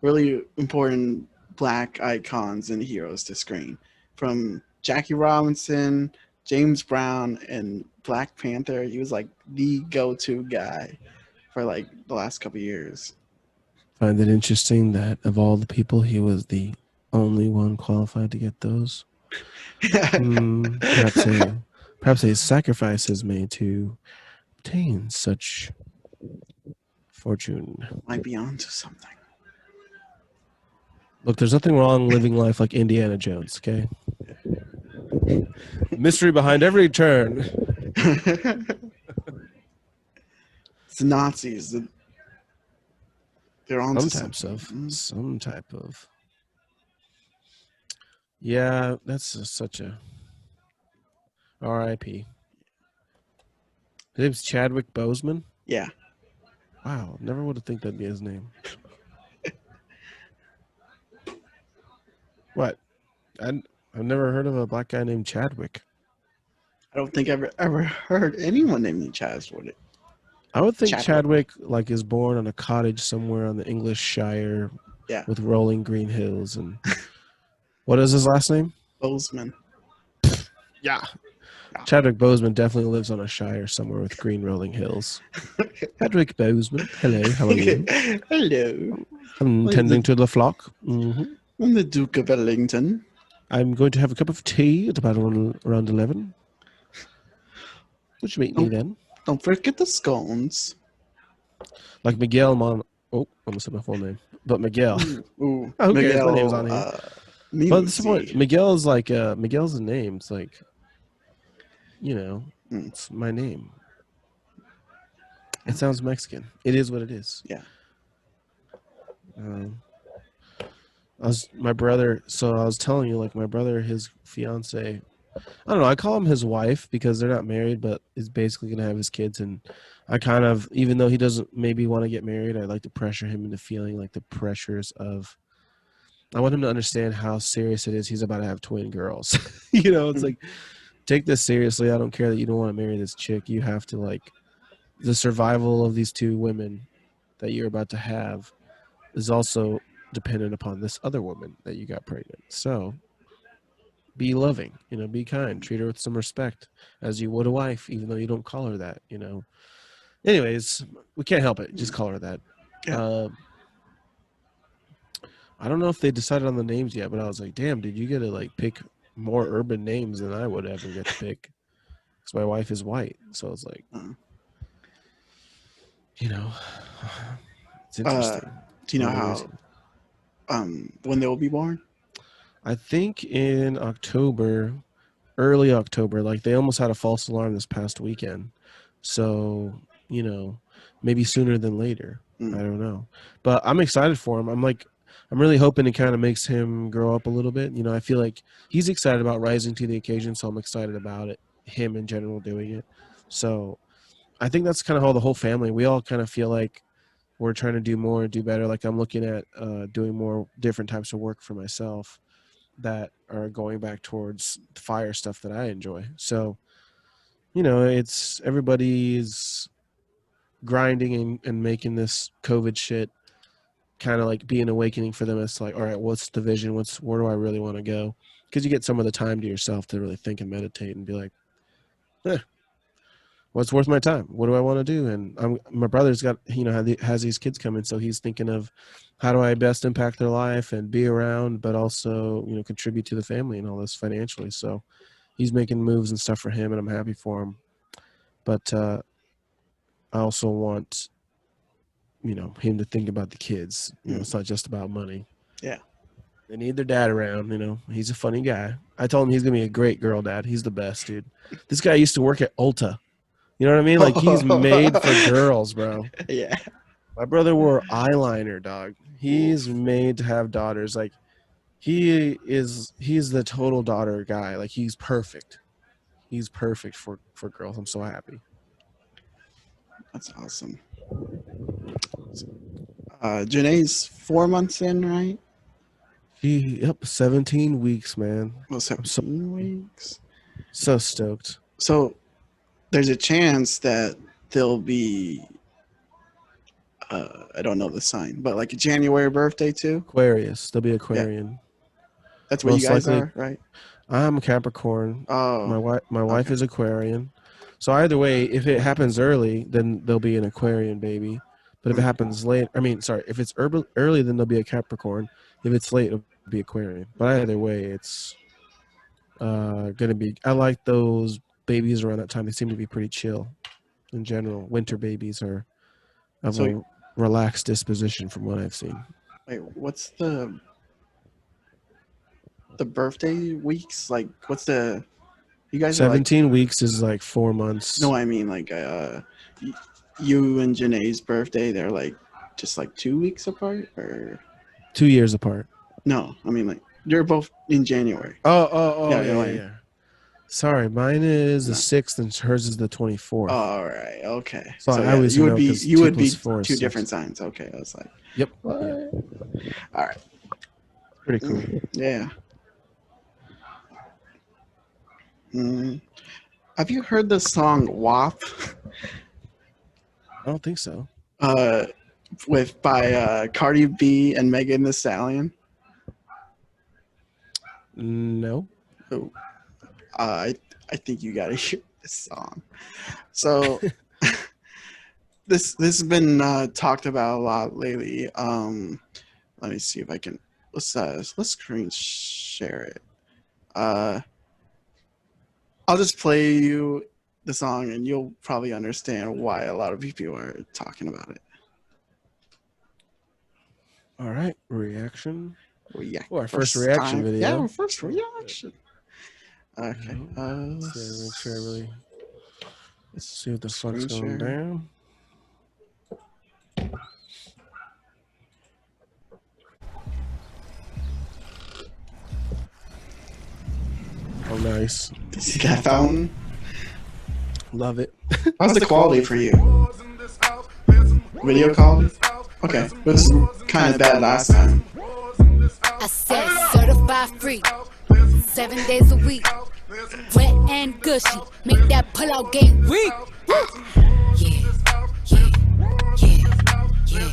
really important black icons and heroes to screen, from Jackie Robinson, James Brown, and Black Panther. He was like the go-to guy for like the last couple of years. Find it interesting that of all the people, he was the only one qualified to get those. Perhaps a sacrifice is made to obtain such fortune. Might be onto something. Look, there's nothing wrong living life like Indiana Jones, okay? Mystery behind every turn. It's the Nazis. They're on some type of. Yeah, that's such a R.I.P. His name's Chadwick Boseman. Yeah. Wow, never would have think that'd be his name. What? I've never heard of a black guy named Chadwick. I don't think I've ever heard anyone named Chadwick. I would think Chadwick. Chadwick like is born on a cottage somewhere on the English Shire Yeah, with rolling green hills. And what is his last name? Bozeman. Yeah. Yeah. Chadwick Boseman definitely lives on a Shire somewhere with green rolling hills. Chadwick Boseman, hello, how are you? Hello. I'm I'm tending the, to the flock. I'm the Duke of Ellington. I'm going to have a cup of tea at about around 11. Would you meet me Don't, then? don't forget the scones. Like Miguel Oh, I almost said my full name. But Miguel. Ooh, Oh, who cares? My name's on Miguel here. But this is what Minucci. Miguel's like. Miguel's a name. It's like, you know, Mm. it's my name. It sounds Mexican. It is what it is. Yeah. My brother. So I was telling you, like my brother, his fiance. I don't know. I call him his wife because they're not married, but is basically gonna have his kids. And I kind of, even though he doesn't maybe want to get married, I like to pressure him into feeling like the pressures of. I want him to understand how serious it is. He's about to have twin girls. It's like, take this seriously. I don't care that you don't want to marry this chick. You have to like the survival of these two women that you're about to have is also dependent upon this other woman that you got pregnant. So be loving, be kind, treat her with some respect as you would a wife, even though you don't call her that, Anyways, we can't help it. Just call her that. Yeah. I don't know if they decided on the names yet, but I was like, damn, dude, you get to like pick more urban names than I would ever get to pick. Because my wife is white. So it's like, it's interesting. Do you know how when they will be born? I think in October, early October, like they almost had a false alarm this past weekend. So, maybe sooner than later. I don't know. But I'm excited for him. I'm really hoping it kind of makes him grow up a little bit. I feel like he's excited about rising to the occasion, so I'm excited about it, him in general doing it. So I think that's kind of how the whole family, we all kind of feel like we're trying to do more, do better. Like I'm looking at doing more different types of work for myself that are going back towards the fire stuff that I enjoy. So, it's everybody's grinding and making this COVID shit kind of like be an awakening for them. It's like, all right, what's the vision? Where do I really want to go? Because you get some of the time to yourself to really think and meditate and be like, what's worth my time? What do I want to do? And my brother's got, has these kids coming. So he's thinking of how do I best impact their life and be around, but also, contribute to the family and all this financially. So he's making moves and stuff for him, and I'm happy for him. But I also want, him to think about the kids. It's not just about money. Yeah. They need their dad around. He's a funny guy. I told him he's gonna be a great girl dad. He's the best, dude. This guy used to work at Ulta. You know what I mean? Like he's made for girls, bro. Yeah. My brother wore eyeliner, dog. He's made to have daughters. Like he's the total daughter guy. Like he's perfect. He's perfect for girls. I'm so happy. That's awesome. Janae's 4 months in, right? Yep, 17 weeks, man. Well, 17 weeks. So stoked. So there's a chance that there'll be I don't know the sign, but like a January birthday too. Aquarius. They'll be Aquarian. Yeah. That's what you guys are, right? I'm Capricorn. Oh, my wife is Aquarian. So either way, if it happens early, then there'll be an Aquarian baby. But if it happens late, if it's early, then there'll be a Capricorn. If it's late, it'll be Aquarian. But either way, it's gonna be. I like those babies around that time. They seem to be pretty chill in general. Winter babies are of a relaxed disposition from what I've seen. Wait, what's the birthday weeks? Like, what's the? You guys 17 are like, weeks is like 4 months. No, I mean like you and Janae's birthday. They're like just like 2 weeks apart, or 2 years apart. No, I mean like you're both in January. Oh, yeah. Sorry, mine is the 6th and hers is the 24th. All right, okay. So I always you would be 4 two different signs. Okay, I was like, yep. What? Yeah. All right, pretty cool. Yeah. Have you heard the song WAP? I don't think so. By Cardi B and Megan Thee Stallion. No. Oh, I think you gotta hear this song. So this has been talked about a lot lately. Let me see if I can. Let's screen share it. I'll just play you the song, and you'll probably understand why a lot of people are talking about it. All right. Reaction. Yeah, Oh, our first reaction video. Yeah, our first reaction. Okay. Let's make sure I really. Let's see what the fuck's Screen going share. down. Oh, nice. See that fountain? Love it. How's the quality for you? Video quality? Okay, it was kind of bad last time. I said certified free, 7 days a week, wet and gushy, make that pull-out game weak. Yeah, yeah, yeah, yeah,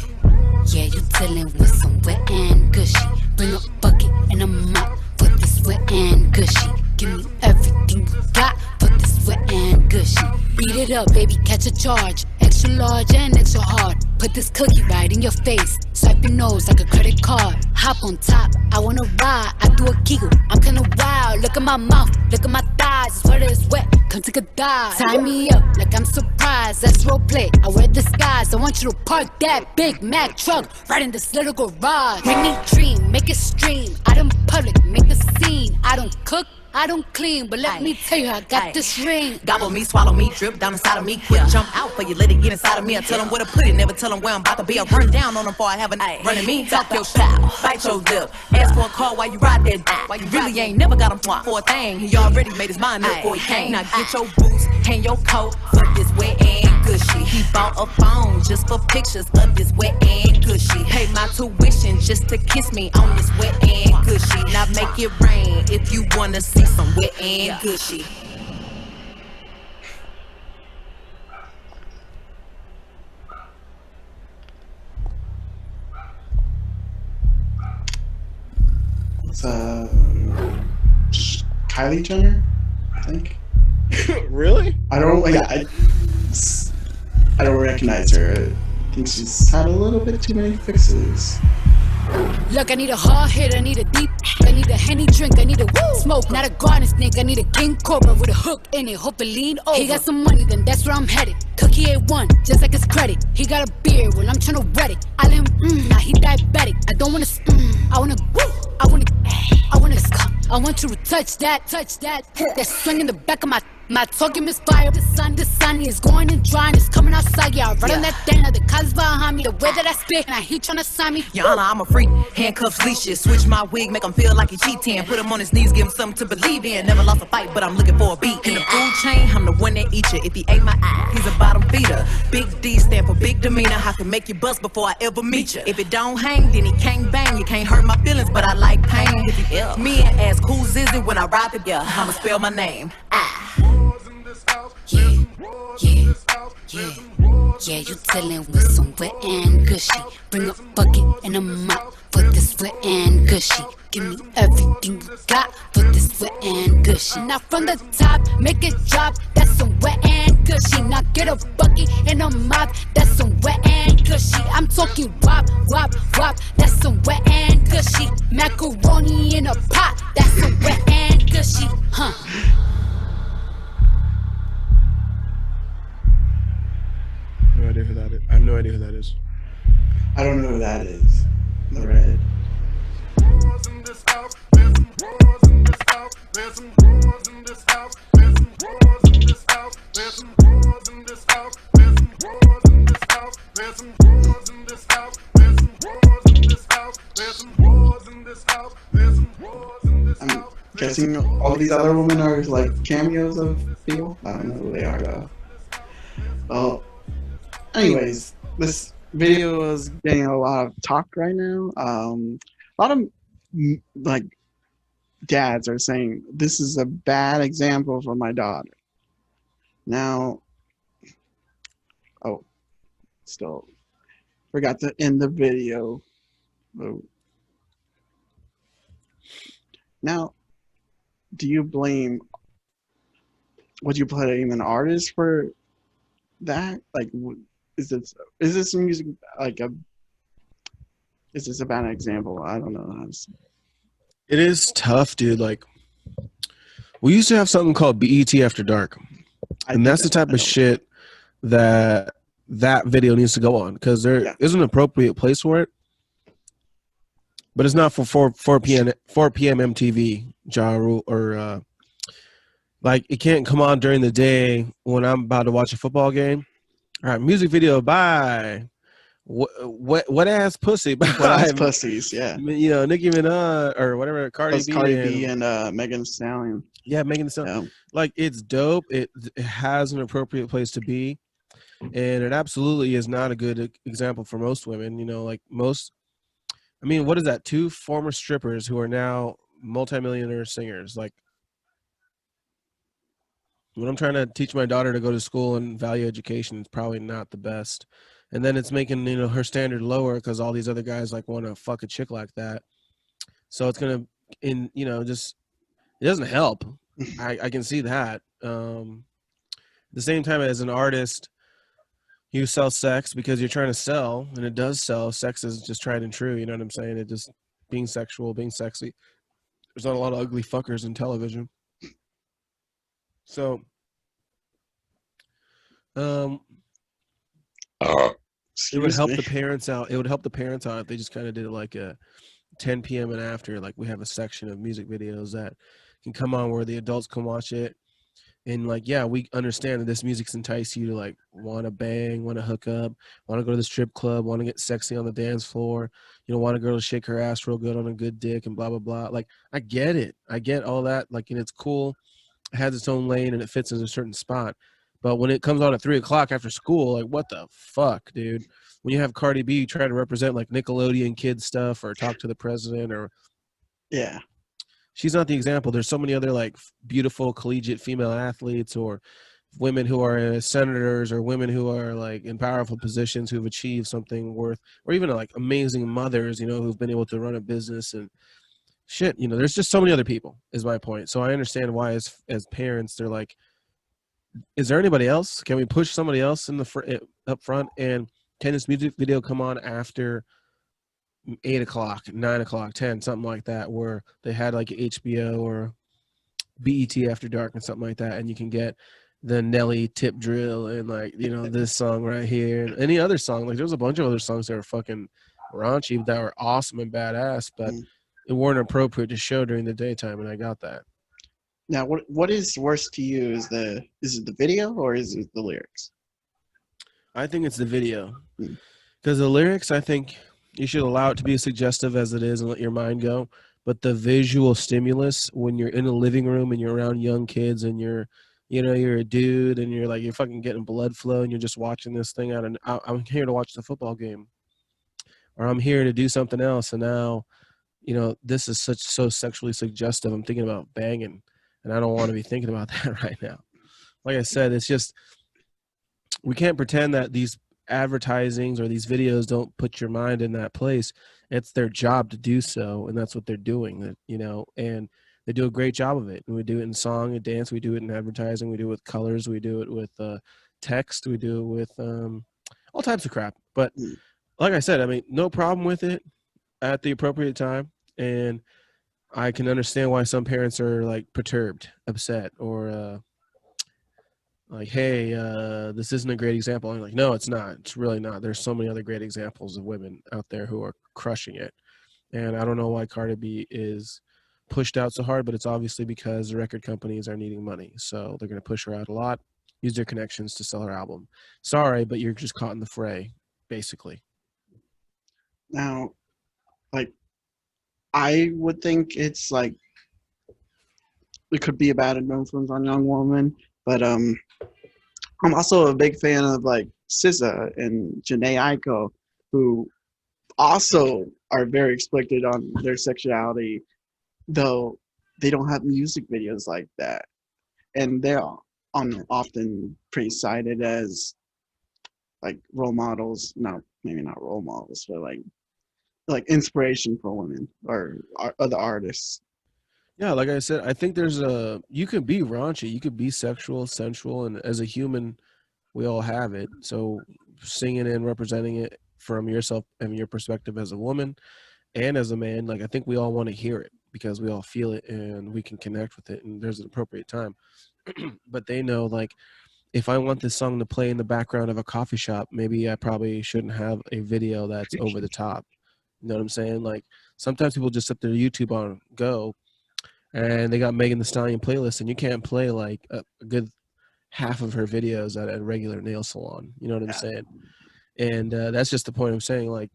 yeah, you dealing with some wet and gushy. Bring a bucket and a mop for this wet and gushy. Give me everything you got for this wet and gushy. Beat it up, baby, catch a charge. Extra large and extra hard. Put this cookie right in your face. Swipe your nose like a credit card. Hop on top, I wanna ride. I do a giggle, I'm kinda wild. Look at my mouth, look at my thighs. It's wet, it's wet, come take a dive. Tie me up like I'm surprised. That's role play, I wear disguise. I want you to park that Big Mac truck right in this little garage. Make me dream, make it stream. Out in public, make the scene. I don't cook, I don't clean, but let me tell you, I got this ring. Gobble me, swallow me, drip down inside of me. Quick jump out for you, let it get inside of me. I tell them where to put it, never tell them where I'm about to be. I run down on them before I have a night. Running me, talk your style, bite your lip. Ask for a call while you ride that. While you really ain't never got him for a thing. He already made his mind up before he came. Now get your boots, hang your coat for this wet and gushy. He bought a phone just for pictures of this wet and gushy. Pay my tuition just to kiss me on this wet and gushy. Now make it rain if you wanna see some wet and gushy. It's Kylie Jenner, I think. Really? I don't. Yeah, I don't recognize her. I think she's had a little bit too many fixes. Look, I need a hard hit, I need a deep, I need a Henny drink, I need a smoke, not a garden snake, I need a king cobra with a hook in it, hope it lean over. He got some money, then that's where I'm headed. Cookie A1, just like his credit. He got a beard, well I'm tryna wet it. I let him, now he diabetic. I don't wanna, I wanna, I wanna, I wanna, I want you to touch that, that swing in the back of my talking misfire. The sun is going and drying. It's coming outside, yeah. I run on that thing. Now the cuz behind me. The way that I spit, and he tryna sign me. Your Honor, I'm a freak. Handcuffs, leashes. Switch my wig, make him feel like he cheating. Put him on his knees, give him something to believe in. Never lost a fight, but I'm looking for a beat. In the food chain, I'm the one that eat you. If he ate my eye, he's a bottom feeder. Big D stand for big demeanor. I can make you bust before I ever meet you. If it don't hang, then he can't bang. You can't hurt my feelings, but I like pain. If he ill, me and ask who's is it when I ride together. I'ma spell my name. Yeah, yeah, yeah, yeah, you dealing with some wet and gushy. Bring a bucket and a mop for this wet and gushy. Give me everything you got for this wet and gushy. Now from the top, make it drop, that's some wet and gushy. Now get a bucket and a mop, that's some wet and gushy. I'm talking wop, wop, wop, that's some wet and gushy. Macaroni in a pot, that's some wet and gushy, huh? No idea who that is. I have no idea who that is. I don't know who that is. The red. I'm guessing all these other women are like cameos of people. I don't know who they are though. Well, anyways, this video is getting a lot of talk right now. A lot of like dads are saying this is a bad example for my daughter. Now, oh, still forgot to end the video. Oh. Now, do you blame? Would you blame an artist for that? Like, is this music like a? Is this a bad example? I don't know. It is tough, dude. Like, we used to have something called BET After Dark, and that's the type of shit that video needs to go on, because there is an appropriate place for it, but it's not for 4 p.m. MTV, Ja Rule, or like, it can't come on during the day when I'm about to watch a football game. All right, music video by what ass pussy by What ass pussies, yeah. you know, Nicki Minaj or whatever, Cardi B and Megan Thee Stallion. Yeah, Megan Thee Stallion. Yeah. Like, it's dope. It has an appropriate place to be, and it absolutely is not a good example for most women. You know, like most. I mean, what is that? 2 former strippers who are now multimillionaire singers. Like, when I'm trying to teach my daughter to go to school and value education, it's probably not the best. And then it's making, you know, her standard lower because all these other guys like want to fuck a chick like that. So it's gonna, you know, just, it doesn't help. I can see that. At the same time, as an artist, you sell sex because you're trying to sell, and it does sell. Sex is just tried and true. You know what I'm saying? It just being sexual, being sexy. There's not a lot of ugly fuckers in television. So, it would help the parents out. It would help the parents out if they just kind of did like a 10 p.m. and after. Like, we have a section of music videos that can come on where the adults can watch it. And like, yeah, we understand that this music's entice you to like want to bang, want to hook up, want to go to the strip club, want to get sexy on the dance floor, you know, want a girl to shake her ass real good on a good dick and blah, blah, blah. Like, I get it. I get all that. Like, and it's cool. It has its own lane and it fits in a certain spot. But when it comes on at 3 o'clock after school, like, what the fuck, dude? When you have Cardi B try to represent like Nickelodeon kid stuff or talk to the president or. Yeah. She's not the example. There's so many other like beautiful collegiate female athletes or women who are senators or women who are like in powerful positions who've achieved something worth, or even like amazing mothers, you know, who've been able to run a business and shit. You know, there's just so many other people is my point. So I understand why as parents, they're like, is there anybody else? Can we push somebody else in the up front? And can this music video come on after 8 o'clock, 9 o'clock, 10, something like that, where they had like HBO or BET After Dark and something like that, and you can get the Nelly Tip Drill and like, you know, this song right here and any other song. Like, there was a bunch of other songs that were fucking raunchy that were awesome and badass, but it weren't appropriate to show during the daytime, and I got that. Now, what is worse to you? Is it the video or is it the lyrics? I think it's the video, because the lyrics, I think you should allow it to be as suggestive as it is and let your mind go. But the visual stimulus, when you're in a living room and you're around young kids and you're a dude and you're fucking getting blood flow and you're just watching this thing out, and I'm here to watch the football game, or I'm here to do something else, and now, you know, this is so sexually suggestive. I'm thinking about banging, and I don't want to be thinking about that right now. Like I said, it's just, we can't pretend that these advertisings or these videos don't put your mind in that place. It's their job to do so, and that's what they're doing, you know, and they do a great job of it. And we do it in song and dance, we do it in advertising, we do it with colors, we do it with text, we do it with all types of crap. But like I said, I mean, no problem with it at the appropriate time, and I can understand why some parents are like perturbed, upset, or like, hey, this isn't a great example. I'm like, no, it's not. It's really not. There's so many other great examples of women out there who are crushing it. And I don't know why Cardi B is pushed out so hard, but it's obviously because the record companies are needing money. So they're going to push her out a lot, use their connections to sell her album. Sorry, but you're just caught in the fray, basically. Now, like, I would think it's like, it could be a bad influence on young women, but I'm also a big fan of like SZA and Jhené Aiko, who also are very explicit on their sexuality, though they don't have music videos like that, and they're often pretty cited as like role models. No, maybe not role models, but like inspiration for women or other artists. Yeah, like I said, I think you could be raunchy, you could be sexual, sensual, and as a human, we all have it. So singing and representing it from yourself and your perspective as a woman and as a man, like I think we all want to hear it because we all feel it and we can connect with it and there's an appropriate time. But they know, like, if I want this song to play in the background of a coffee shop, maybe I probably shouldn't have a video that's over the top. You know what I'm saying? Like sometimes people just set their YouTube on go and they got Megan Thee Stallion playlist and you can't play like a good half of her videos at a regular nail salon. You know what I'm saying? And that's just the point I'm saying. Like,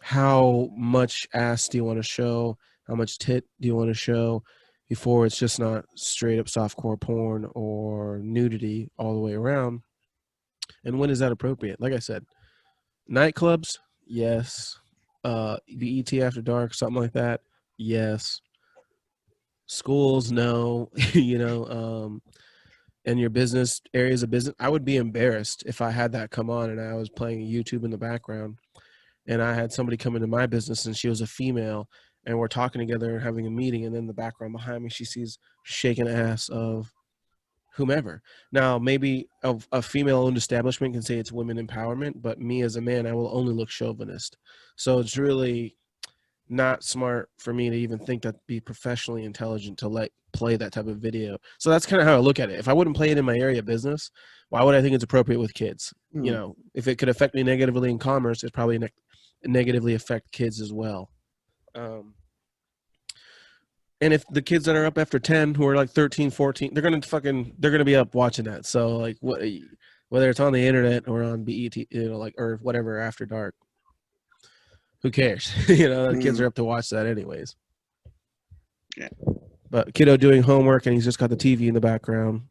how much ass do you want to show? How much tit do you want to show before it's just not straight up softcore porn or nudity all the way around? And when is that appropriate? Like I said, nightclubs, yes. BET After Dark, something like that, yes. Schools, no. You know, and your business areas of business, I would be embarrassed if I had that come on and I was playing YouTube in the background and I had somebody come into my business and she was a female and we're talking together and having a meeting, and then the background behind me she sees shaking ass of whomever. Now maybe a female-owned establishment can say it's women empowerment, but me as a man, I will only look chauvinist. So it's really not smart for me to even think that'd be professionally intelligent to like play that type of video. So that's kind of how I look at it. If I wouldn't play it in my area of business, why would I think it's appropriate with kids? You know, if it could affect me negatively in commerce, it probably negatively affect kids as well. And if the kids that are up after 10 who are like 13, 14, they're going to be up watching that. So like whether it's on the internet or on BET, you know, like, or whatever after dark, who cares? You know, the kids are up to watch that anyways. Yeah. But kiddo doing homework and he's just got the TV in the background.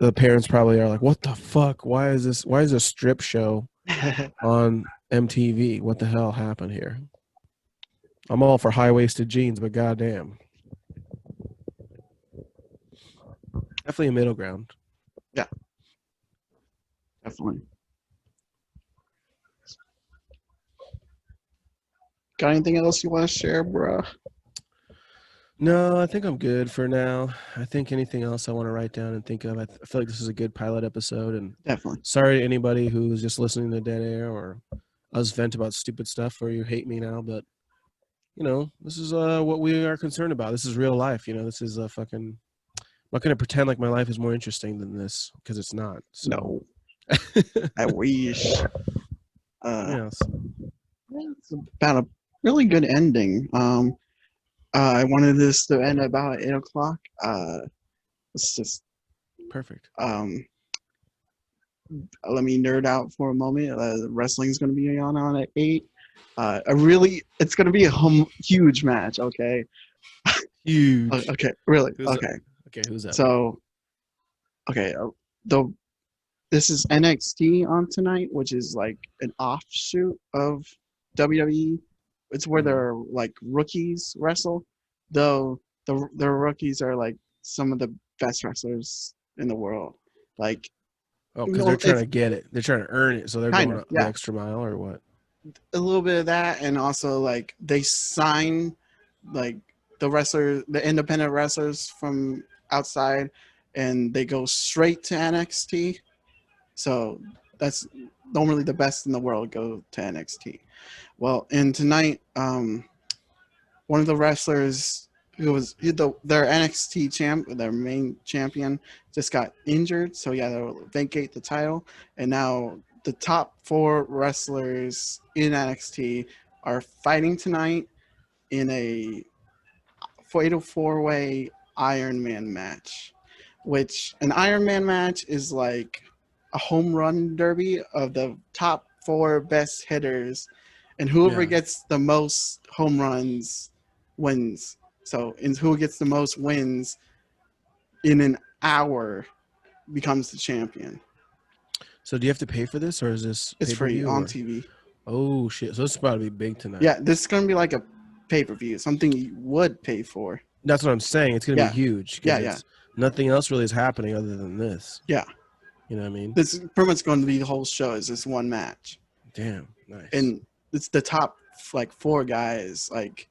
The parents probably are like, what the fuck? Why is a strip show on MTV? What the hell happened here? I'm all for high-waisted jeans, but goddamn. Definitely a middle ground. Yeah. Definitely. Got anything else you want to share, bro? No, I think I'm good for now. I think anything else I want to write down and think of. I feel like this is a good pilot episode. And Definitely. sorry to anybody who's just listening to Dead Air or us vent about stupid stuff or you hate me now, but you know, this is what we are concerned about. This is real life. You know, this is a fucking. I'm not gonna pretend like my life is more interesting than this because it's not. So. No. I wish. Yes. It's about a really good ending. I wanted this to end about 8 o'clock. It's just Perfect. let me nerd out for a moment. Wrestling's gonna be on at 8. It's gonna be a huge match. Okay. Huge. Okay. Really. Who's okay. Okay. Who's that? So, okay. This is NXT on tonight, which is like an offshoot of WWE. It's where their like rookies wrestle, though their rookies are like some of the best wrestlers in the world. Like, oh, because they're trying to get it. They're trying to earn it, so they're going the extra mile, or what? A little bit of that, and also like they sign like the independent wrestlers from outside, and they go straight to NXT. So that's normally the best in the world go to NXT. Well, and tonight, one of the wrestlers who was their NXT champ, their main champion, just got injured. So yeah, they'll vacate the title, and now the top 4 wrestlers in NXT are fighting tonight in a fatal 4-way Iron Man match, which an Iron Man match is like a home run derby of the top 4 best hitters, and whoever gets the most home runs wins. So, and who gets the most wins in an hour becomes the champion. So do you have to pay for this, or is this? It's free on TV. Oh shit! So it's about to be big tonight. Yeah, this is gonna be like a pay-per-view, something you would pay for. That's what I'm saying. It's gonna be huge. Yeah. Nothing else really is happening other than this. Yeah. You know what I mean? This is pretty much going to be the whole show. Is this one match, Damn, nice. and it's the top like 4 guys. Like,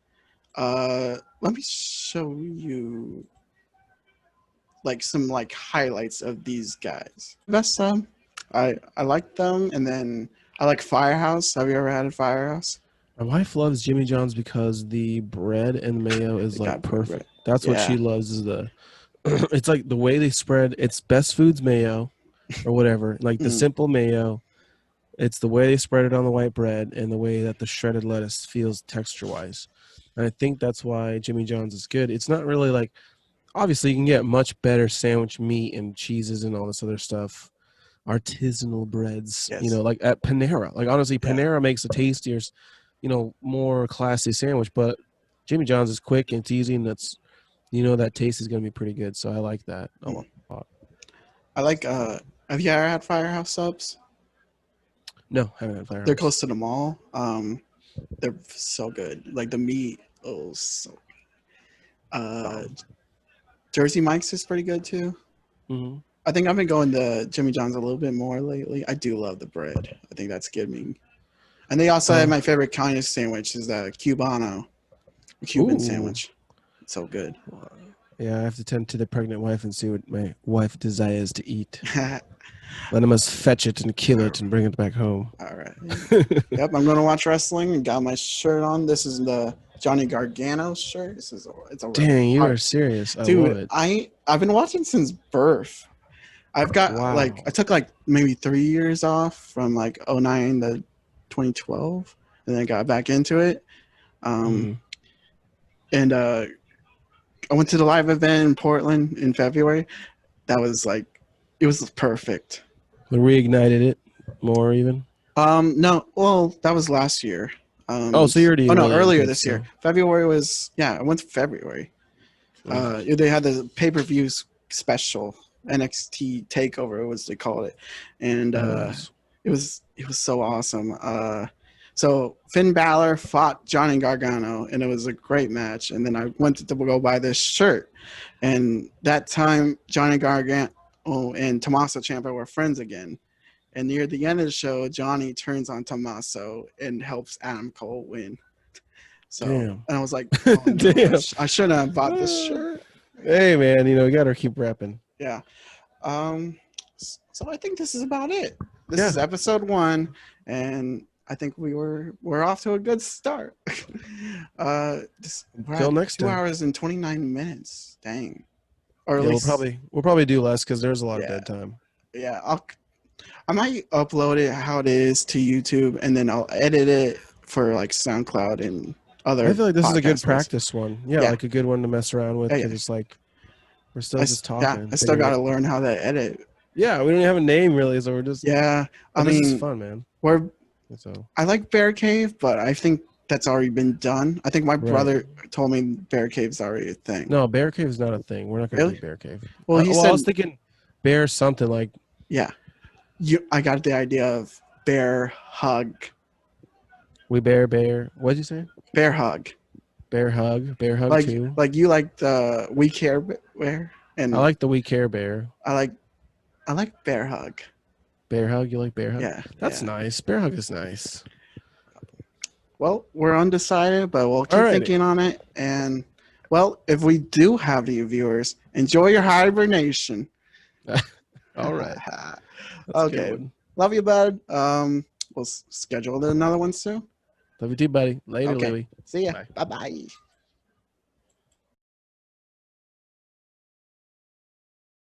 let me show you like some like highlights of these guys. Best I like them, and then I like Firehouse. Have you ever had a Firehouse? My wife loves Jimmy John's because the bread and mayo is They like got good perfect. bread. That's what Yeah. she loves is the it's like the way they spread it's Best Foods mayo or whatever. Like the Mm. simple mayo. It's the way they spread it on the white bread and the way that the shredded lettuce feels texture wise. And I think that's why Jimmy John's is good. It's not really like obviously you can get much better sandwich meat and cheeses and all this other stuff. Artisanal breads, Yes. you know, like at Panera. Like honestly, Yeah. Panera makes a tastier, you know, more classy sandwich, but Jimmy John's is quick and it's easy and that's you know that taste is gonna be pretty good. So I like that a lot. I like. Have you ever had Firehouse subs? No, haven't had Firehouse. They're close to the mall. They're so good. Like the meat, oh, so. Jersey Mike's is pretty good too. Mm-hmm. I think I've been going to Jimmy John's a little bit more lately. I do love the bread. I think that's giving. And they also have my favorite kind of sandwich is the Cubano, Cuban Ooh. sandwich. It's so good. Yeah, I have to tend to the pregnant wife and see what my wife desires to eat. All Then I must fetch it and kill it and bring it back home. right. Yep, I'm gonna watch wrestling and got my shirt on. This is the Johnny Gargano shirt. It's a Dang, you hard- are serious. I love Dude, it. I've been watching since birth. I've got Wow. like I took like maybe 3 years off from like 09 to 2012, and then I got back into it. Mhm. And I went to the live event in Portland in February. That was like it was perfect. We reignited it more even. No, well, that was last year. Oh, so you're already Oh no, really earlier into it, this year. so- February was I went to February. They had the pay-per-view special NXT Takeover was they called it, and Nice. it was so awesome. So Finn Balor fought Johnny Gargano, and it was a great match. And then I went to go buy this shirt, and that time Johnny Gargano and Tommaso Ciampa were friends again. And near the end of the show, Johnny turns on Tommaso and helps Adam Cole win. So Damn. and I was like, oh, no, Damn. I shouldn't have bought this shirt. Hey man, you know, we gotta keep repping. Yeah. So I think this is about it. This Yeah. is episode 1, and I think we're off to a good start. We're Till at next 2 time. hours and 29 minutes. Dang. Or at Yeah, least we'll probably do less because there's a lot of Yeah. dead time. yeah. I might upload it how it is to YouTube, and then I'll edit it for like SoundCloud and other. I feel like this is a good podcast practice one. Yeah, Yeah. like a good one to mess around with Yeah, because yeah. it's like we're still places. just talking. I still figuring got to it- learn how to edit. Yeah, we don't even have a name really, so we're just. Yeah. I but this is mean, fun, man. So I like Bear Cave, but I think that's already been done. I think my Right. brother told me Bear Cave's already a thing. no, Bear Cave is not a thing. We're not gonna Really? do Bear Cave. Well, he I said, was thinking Bear something like yeah. I got the idea of Bear Hug. we bear. What'd you say? Bear Hug. Bear hug Like too. you like the We Care Bear, and I like the We Care Bear. I like Bear Hug. Bear hug. You like bear hug? Yeah. That's yeah. nice. Bear hug is nice. Well, we're undecided, but we'll keep Alrighty. thinking on it. And well, if we do have the viewers, enjoy your hibernation. All right. That's a good Okay. one. Love you, bud. We'll schedule another one soon. Love you too, buddy. Later, Okay. Louie. See ya. Bye. Bye bye.